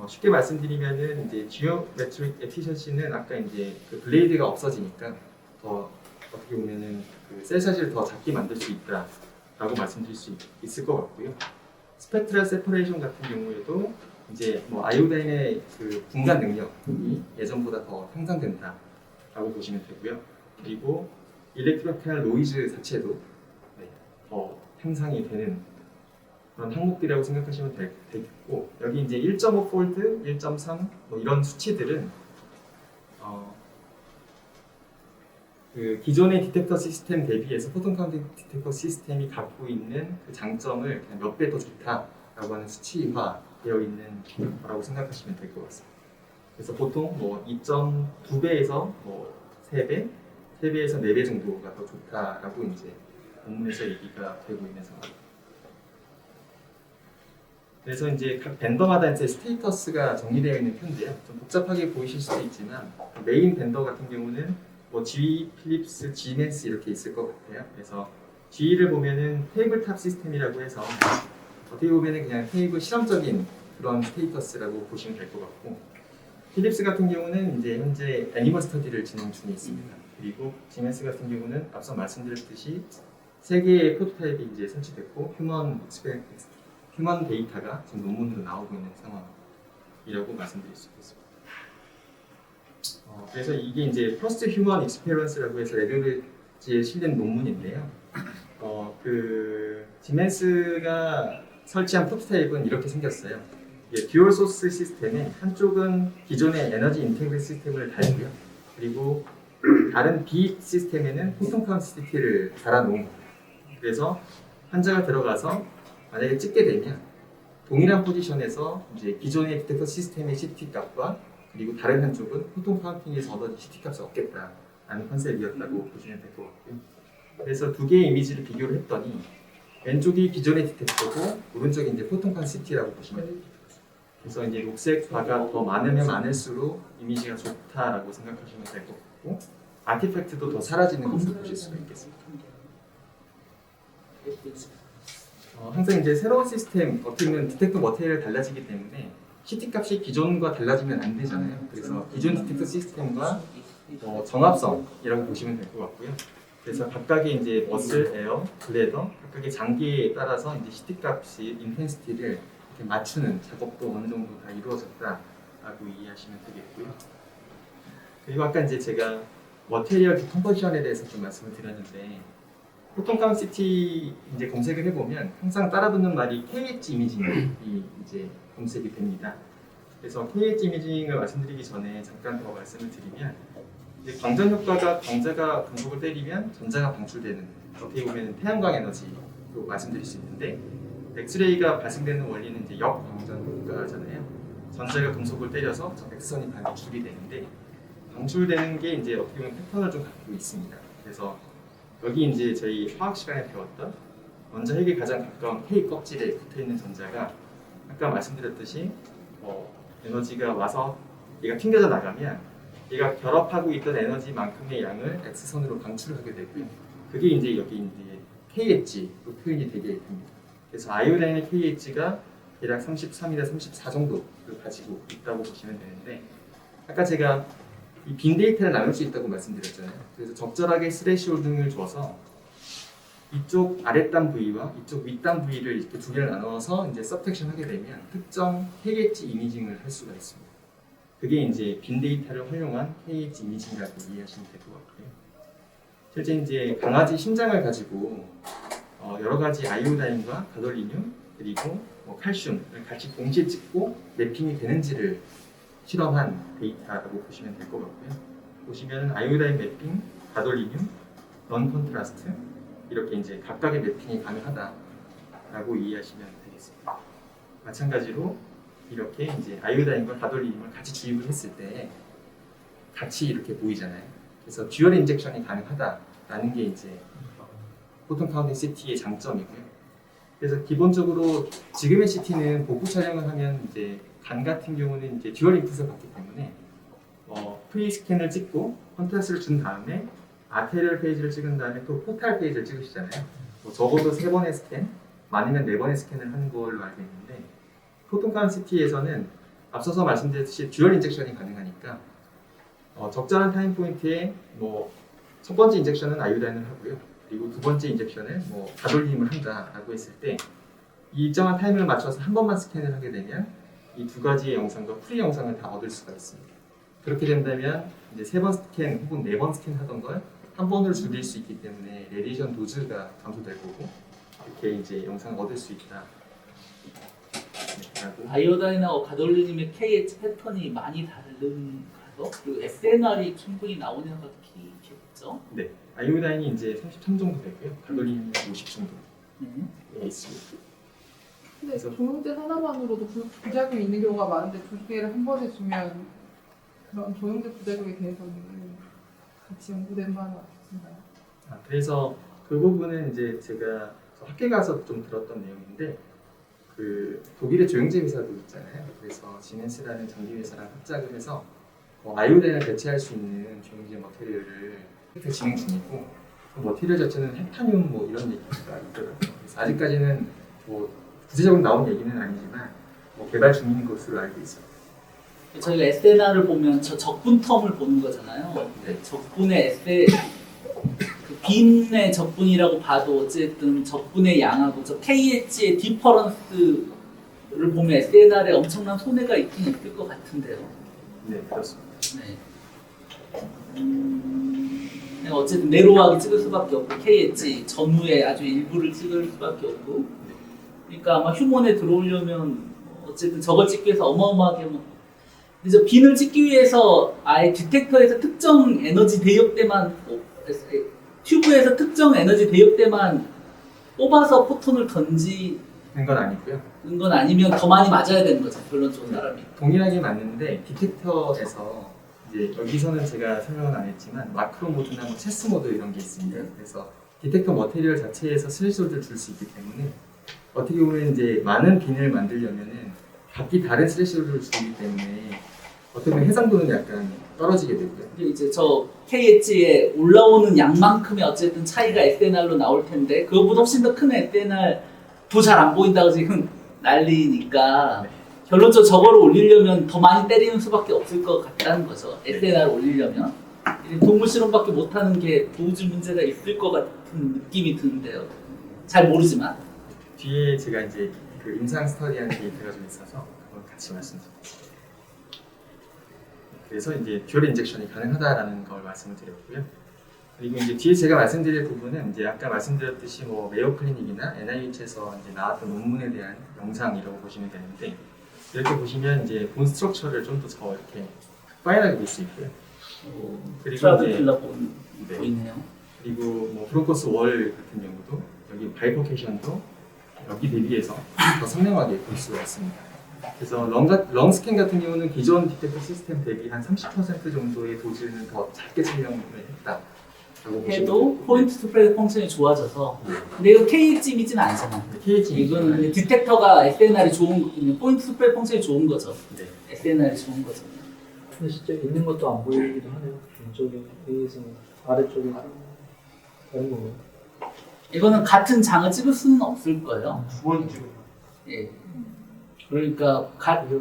쉽게 말씀드리면은 이제 지오메트릭 에피션시는 아까 이제 그 블레이드가 없어지니까 더 어떻게 보면은 그 셀 사이즈를 더 작게 만들 수 있다라고 말씀드릴 수 있을 것 같고요. 스펙트럴 세퍼레이션 같은 경우에도 이제 뭐 아이오다인의 그 분간 능력이 예전보다 더 향상된다라고 보시면 되고요. 그리고 일렉트로케널 노이즈 자체도 더 향상이 되는 그런 항목들이라고 생각하시면 되겠고 여기 이제 1.5 폴드, 1.3 뭐 이런 수치들은 그 기존의 디텍터 시스템 대비해서 포통 카운팅 디텍터 시스템이 갖고 있는 그 장점을 그냥 몇 배 더 좋다라고 하는 수치화되어 있는 거라고 생각하시면 될 것 같습니다. 그래서 보통 뭐 2.2배에서 뭐 3배, 3배에서 4배 정도가 더 좋다라고 이제 논문에서 얘기가 되고 있는 상황입니다. 그래서 이제 각 벤더마다 이제 스테이터스가 정리되어 있는 편인데요. 좀 복잡하게 보이실 수도 있지만 메인 벤더 같은 경우는 뭐 GE, 필립스, 지멘스 이렇게 있을 것 같아요. 그래서 GE를 보면은 테이블탑 시스템이라고 해서 어떻게 보면은 그냥 테이블 실험적인 그런 스테이터스라고 보시면 될 것 같고 필립스 같은 경우는 이제 현재 애니멀 스터디를 진행 중에 있습니다. 그리고 지멘스 같은 경우는 앞서 말씀드렸듯이 3개의 프로토타입이 이제 설치됐고 휴먼 데이터가 지금 논문으로 나오고 있는 상황이라고 말씀드릴 수 있겠습니다. 그래서 이게 이제 퍼스트 휴먼 익스페리언스라고 해서 레드리지에 실린 논문인데요. 그 지멘스가 설치한 프로토타입은 이렇게 생겼어요. 듀얼 소스 시스템에 한쪽은 기존의 에너지 인테그레이트 시스템을 달고요. 그리고 다른 B 시스템에는 포통 ኳ시티를 달아놓은 겁니다. 그래서 환자가 들어가서 만약에 찍게 되면 동일한 포지션에서 이제 기존의 디텍터 시스템의 CT 값과 그리고 다른 한쪽은 포통 카운팅에서 얻어진 CT 값을 얻겠다라는 컨셉이었다고 보시면 될 것 같고요. 그래서 두 개의 이미지를 비교를 했더니 왼쪽이 기존의 디텍터고 오른쪽이 이제 포통 ኳ시티라고 보시면 됩니다. 그래서 이제 녹색 바가 더 많으면 많을수록 이미지가 좋다라고 생각하시면 될 것 같고 아티팩트도 더 사라지는 것을 보실 수가 있겠습니다. 항상 이제 새로운 시스템, 어떻게 보면 디텍터 머티리얼이 달라지기 때문에 CT 값이 기존과 달라지면 안 되잖아요. 그래서 기존 디텍터 시스템과 정합성이라고 보시면 될 것 같고요. 그래서 각각의 이제 머슬, 에어, 블레더, 각각의 장기에 따라서 이제 CT 값이 인텐시티를 이렇게 맞추는 작업도 어느 정도 다 이루어졌다라고 이해하시면 되겠고요. 그리고 아까 이제 제가 머테리얼 디컴포지션에 대해서 좀 말씀을 드렸는데 포톤 카운트 시티 이제 검색을 해보면 항상 따라붙는 말이 KH 이미징이 이제 검색이 됩니다. 그래서 KH 이미징을 말씀드리기 전에 잠깐 더 말씀을 드리면 이제 광전 효과가 광자가 금속을 때리면 전자가 방출되는 어떻게 보면 태양광 에너지로 말씀드릴 수 있는데 엑스레이가 발생되는 원리는 이제 역광전 효과잖아요. 전자가 금속을 때려서 저 X선이 방출이 되는데 방출되는 게 이제 어떻게 보면 패턴을 좀 갖고 있습니다. 그래서 여기 이제 저희 화학 시간에 배웠던 원자 핵에 가장 가까운 K 껍질에 붙어 있는 전자가 아까 말씀드렸듯이 에너지가 와서 얘가 튕겨져 나가면 얘가 결합하고 있던 에너지만큼의 양을 X선으로 방출하게 되고요. 그게 이제 여기 이제 KH로 표현이 되게 됩니다. 그래서 아이오다인의 KH가 대략 33이나 34 정도를 가지고 있다고 보시면 되는데 아까 제가 이 빈 데이터를 나눌 수 있다고 말씀드렸잖아요. 그래서 적절하게 스레시홀딩을 줘서 이쪽 아랫단 부위와 이쪽 윗단 부위를 이렇게 두 개를 나눠서 이제 서텍션 하게 되면 특정 KH 이미징을 할 수가 있습니다. 그게 이제 빈 데이터를 활용한 KH 이미징이라고 이해하시면 될 것 같고요. 실제 이제 강아지 심장을 가지고 여러 가지 아이오다인과 가돌리늄 그리고 칼슘을 같이 동시에 찍고 매핑이 되는지를 실험한 데이터라고 보시면 될 것 같고요. 보시면 아이오다인 매핑, 가돌리늄, 넌 컨트라스트 이렇게 이제 각각의 매핑이 가능하다라고 이해하시면 되겠습니다. 마찬가지로 이렇게 이제 아이오다인과 가돌리늄을 같이 주입을 했을 때 같이 이렇게 보이잖아요. 그래서 듀얼 인젝션이 가능하다라는 게 이제 포톤 카운팅 CT의 장점이고요. 그래서 기본적으로 지금의 CT는 복구 촬영을 하면 이제 간 같은 경우는 이제 듀얼 인풋을 받기 때문에 프리 스캔을 찍고 컨트라스트를 준 다음에 아테리얼 페이지를 찍은 다음에 또 포탈 페이지를 찍으시잖아요. 적어도 3번의 스캔, 많으면 4번의 스캔을 하는 걸로 알고 있는데 포톤 카운팅 CT에서는 앞서서 말씀드렸듯이 듀얼 인젝션이 가능하니까 적절한 타임 포인트에 첫 번째 인젝션은 아이오다인을 하고요. 그리고 두 번째 인젝션을 가돌림을 한다라고 했을 때 이 일정한 타이밍을 맞춰서 한 번만 스캔을 하게 되면 이 두 가지의 영상과 프리 영상을 다 얻을 수가 있습니다. 그렇게 된다면 이제 3번 스캔 혹은 4번 스캔 하던 걸 한 번으로 줄일 수 있기 때문에 레디에이션 도즈가 감소될 거고 이렇게 이제 영상을 얻을 수 있다. 아이오다인하고 가돌리늄의 KH 패턴이 많이 다른 거 그리고 SNR이 충분히 나오는 것이겠죠. 네, 아이오다인이 이제 33 정도 되고요. 가돌리늄이 50 정도 있습니다. 근데 조영제 하나만으로도 부작용이 있는 경우가 많은데 두 개를 한 번에 주면 그런 조영제 부작용에 대해서는 같이 연구된 바는 없으신가요? 그래서 그 부분은 이제 제가 학교 가서 좀 들었던 내용인데 그 독일의 조영제 회사도 있잖아요. 그래서 지멘스라는 전기 회사랑 합작을 해서 아이오다인을 대체할 수 있는 조영제 머테리얼을 진행 중이고 그 머테리얼 자체는 헤타늄 이런 얘기가 있더라고요. 그래서 아직까지는 구체적으로 나온 얘기는 아니지만 개발 중인 것으로 알고 있습니다. 저희가 SNR을 보면 저 적분 텀을 보는 거잖아요. 네. 적분의 그 빈의 적분이라고 봐도 어쨌든 적분의 양하고 저 KH의 디퍼런스를 보면 SNR에 엄청난 손해가 있긴 있을 것 같은데요. 네, 그렇습니다. 네. 어쨌든 내로하게 찍을 수밖에 없고 KH 전후에 아주 일부를 찍을 수밖에 없고 그러니까 아마 휴먼에 들어오려면 어쨌든 저걸 찍기 위해서 어마어마하게 그래서 빈을 찍기 위해서 아예 디텍터에서 특정 에너지 대역대만 튜브에서 특정 에너지 대역대만 뽑아서 포톤을 던지는 건 아니고요. 건 아니면 더 많이 맞아야 되는 거죠. 결론적으로 사람이. 동일하게 맞는데 디텍터에서 이제 여기서는 제가 설명은 안 했지만 마크로 모드나 체스 모드 이런 게 있습니다. 그래서 디텍터 머테리얼 자체에서 스레시홀드를 줄 수 있기 때문에 어떻게 보면 이제 많은 빈을 만들려면은 각기 다른 스레시홀드를 주기 때문에 어떻게 보면 해상도는 약간 떨어지게 되고요. 근데 이제 저 KH에 올라오는 양만큼의 어쨌든 차이가 SNR로 나올 텐데 그거보다 훨씬 더 큰 SNR도 잘 안 보인다고 지금 난리니까 네. 결론적으로 저거를 올리려면 더 많이 때리는 수밖에 없을 것 같다는 거죠. SNR을 올리려면 동물 실험밖에 못하는 게 도주 문제가 있을 것 같은 느낌이 드는데요. 잘 모르지만 뒤에 제가 이제 그 임상 스터디하는 데이터가 좀 있어서 그걸 같이 말씀드리겠습니다. 그래서 이제 듀얼 인젝션이 가능하다라는 걸 말씀을 드렸고요. 그리고 이제 뒤에 제가 말씀드릴 부분은 이제 아까 말씀드렸듯이 뭐 메이오 클리닉이나 NIH에서 이제 나왔던 논문에 대한 영상이라고 보시면 되는데 이렇게 보시면 이제 본 스트럭처를 좀 더 이렇게 파인하게 볼 수 있고요. 그리고 트라블 이제 필러 네. 보이네요. 그리고 뭐 브론코스 월 같은 경우도 여기 바이포케이션도 여기 대비해서 더 선명하게 볼 수가 있습니다. 그래서 렁 스캔 같은 경우는 기존 디텍터 시스템 대비 한 30% 정도의 도즈는 더 작게 설명을 했다. 해도 포인트 스프레드 펑션이 좋아져서 근데 이거 KH임이진 않잖아. 이거는 디텍터가 SNR이 좋은 포인트 스프레드 펑션이 좋은 거죠. 네. SNR이 좋은 거죠. 근데 진짜 있는 것도 안 보이기도 하네요. 왼쪽에 위에서 아래쪽에 다른 거예요. 이거는 같은 장을 찍을 수는 없을 거예요. 두번 찍어. 예. 그러니까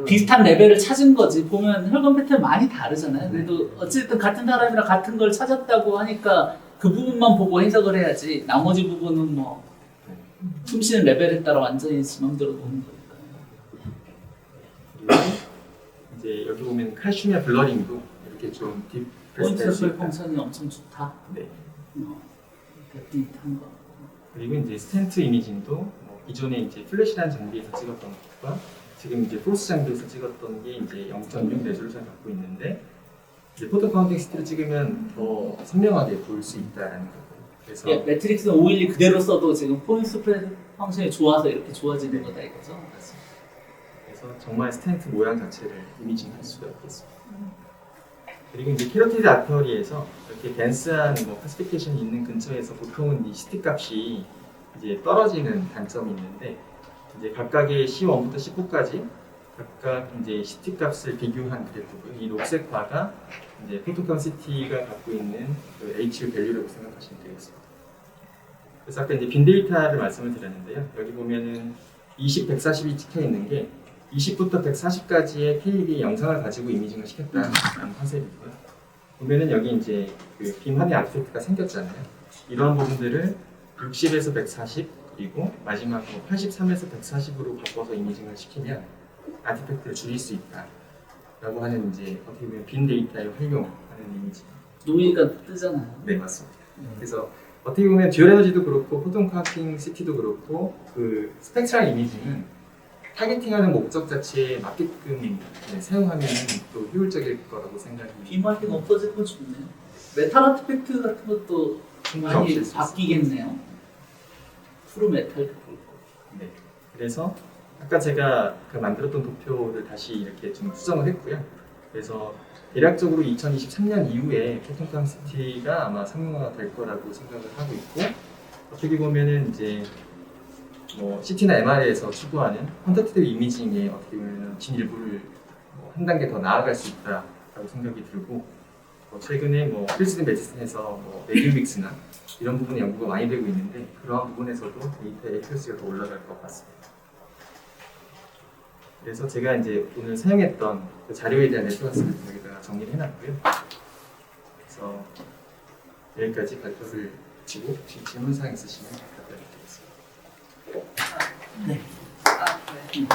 비슷한 레벨을 찾은 거지. 보면 혈관 패턴 많이 다르잖아요. 그래도 어쨌든 같은 사람이랑 같은 걸 찾았다고 하니까 그 부분만 보고 해석을 해야지. 나머지 부분은 뭐 숨쉬는 레벨에 따라 완전히 지 맘대로 노는 거니까. 그리고 이제 여기 보면 칼슘이나 블러링도 이렇게 좀 포인트 딥프레스 할수 스프레드 있다. 펑션이 엄청 좋다. 네. 데피니트한 거. 그리고 이제 스텐트 이미징도 뭐 기존에 이제 플래시라는 장비에서 찍었던 것과 지금 이제 프로스 장비에서 찍었던 게 이제 0.6 레졸루션 갖고 있는데 이제 포토 카운팅 스틸을 찍으면 더 선명하게 볼 수 있다라는 거고. 그래서 예, 매트릭스는 512 그대로 써도 지금 포인트 스프레드 펑션이 좋아서 이렇게 좋아지는 거다 이거죠. 그래서 정말 스텐트 모양 자체를 이미징할 수가 있겠습니다. 그리고 이제 캐로티드 아터리에서 이렇게 덴스한 뭐 클래시피케이션이 있는 근처에서 보통은 이 CT 값이 이제 떨어지는 단점이 있는데 이제 각각의 C1부터 C9까지 각각 이제 CT 값을 비교한 그래프고요. 이 녹색 바가 이제 포토카운 CT가 갖고 있는 그 HU 밸류라고 생각하시면 되겠습니다. 그래서 아까 이제 빈 데이터를 말씀을 드렸는데요. 여기 보면은 20, 140이 찍혀 있는 게 20부터 140까지의 KD 영상을 가지고 이미징을 시켰다는 컨셉이고요. 보면은 여기 이제 그 빔 환희 아티팩트가 생겼잖아요. 이런 부분들을 60에서 140 그리고 마지막으로 83에서 140으로 바꿔서 이미징을 시키면 아티팩트를 줄일 수 있다라고 하는 이제 어떻게 보면 빈 데이터의 활용하는 이미지. 노이가 뜨잖아요. 네 맞습니다. 그래서 어떻게 보면 듀얼 에너지도 그렇고 포톤 카운팅 CT도 그렇고 그 스펙트럴 이미징은 타겟팅하는 목적 자체에 맞게끔 사용하면 또 효율적일 거라고 생각이 비마킹 없어질 건 좋네요. 메탈 아티팩트 같은 것도 충분히 많이 없앨 수 바뀌겠네요. 프로 메탈도 그렇고. 네. 그래서 아까 제가 그 만들었던 도표를 다시 이렇게 좀 수정을 했고요. 그래서 대략적으로 2023년 이후에 포톤 카운팅가 아마 상용화가 될 거라고 생각을 하고 있고 어떻게 보면은 이제 뭐 CT나 MR에서 추구하는 퀀터티티브 이미징의 어떻게 보면 진일보를 한 단계 더 나아갈 수 있다라고 생각이 들고 최근에 뭐 필시드 메디슨에서 뭐 메디믹스나 이런 부분에 연구가 많이 되고 있는데 그러한 부분에서도 데이터의 액큐러시가 더 올라갈 것 같습니다. 그래서 제가 이제 오늘 사용했던 그 자료에 대한 레퍼런스를 여기다가 정리를 해놨고요. 그래서 여기까지 발표를 마치고 질문사항 있으시면 답변드리겠습니다. 네. 아, 네.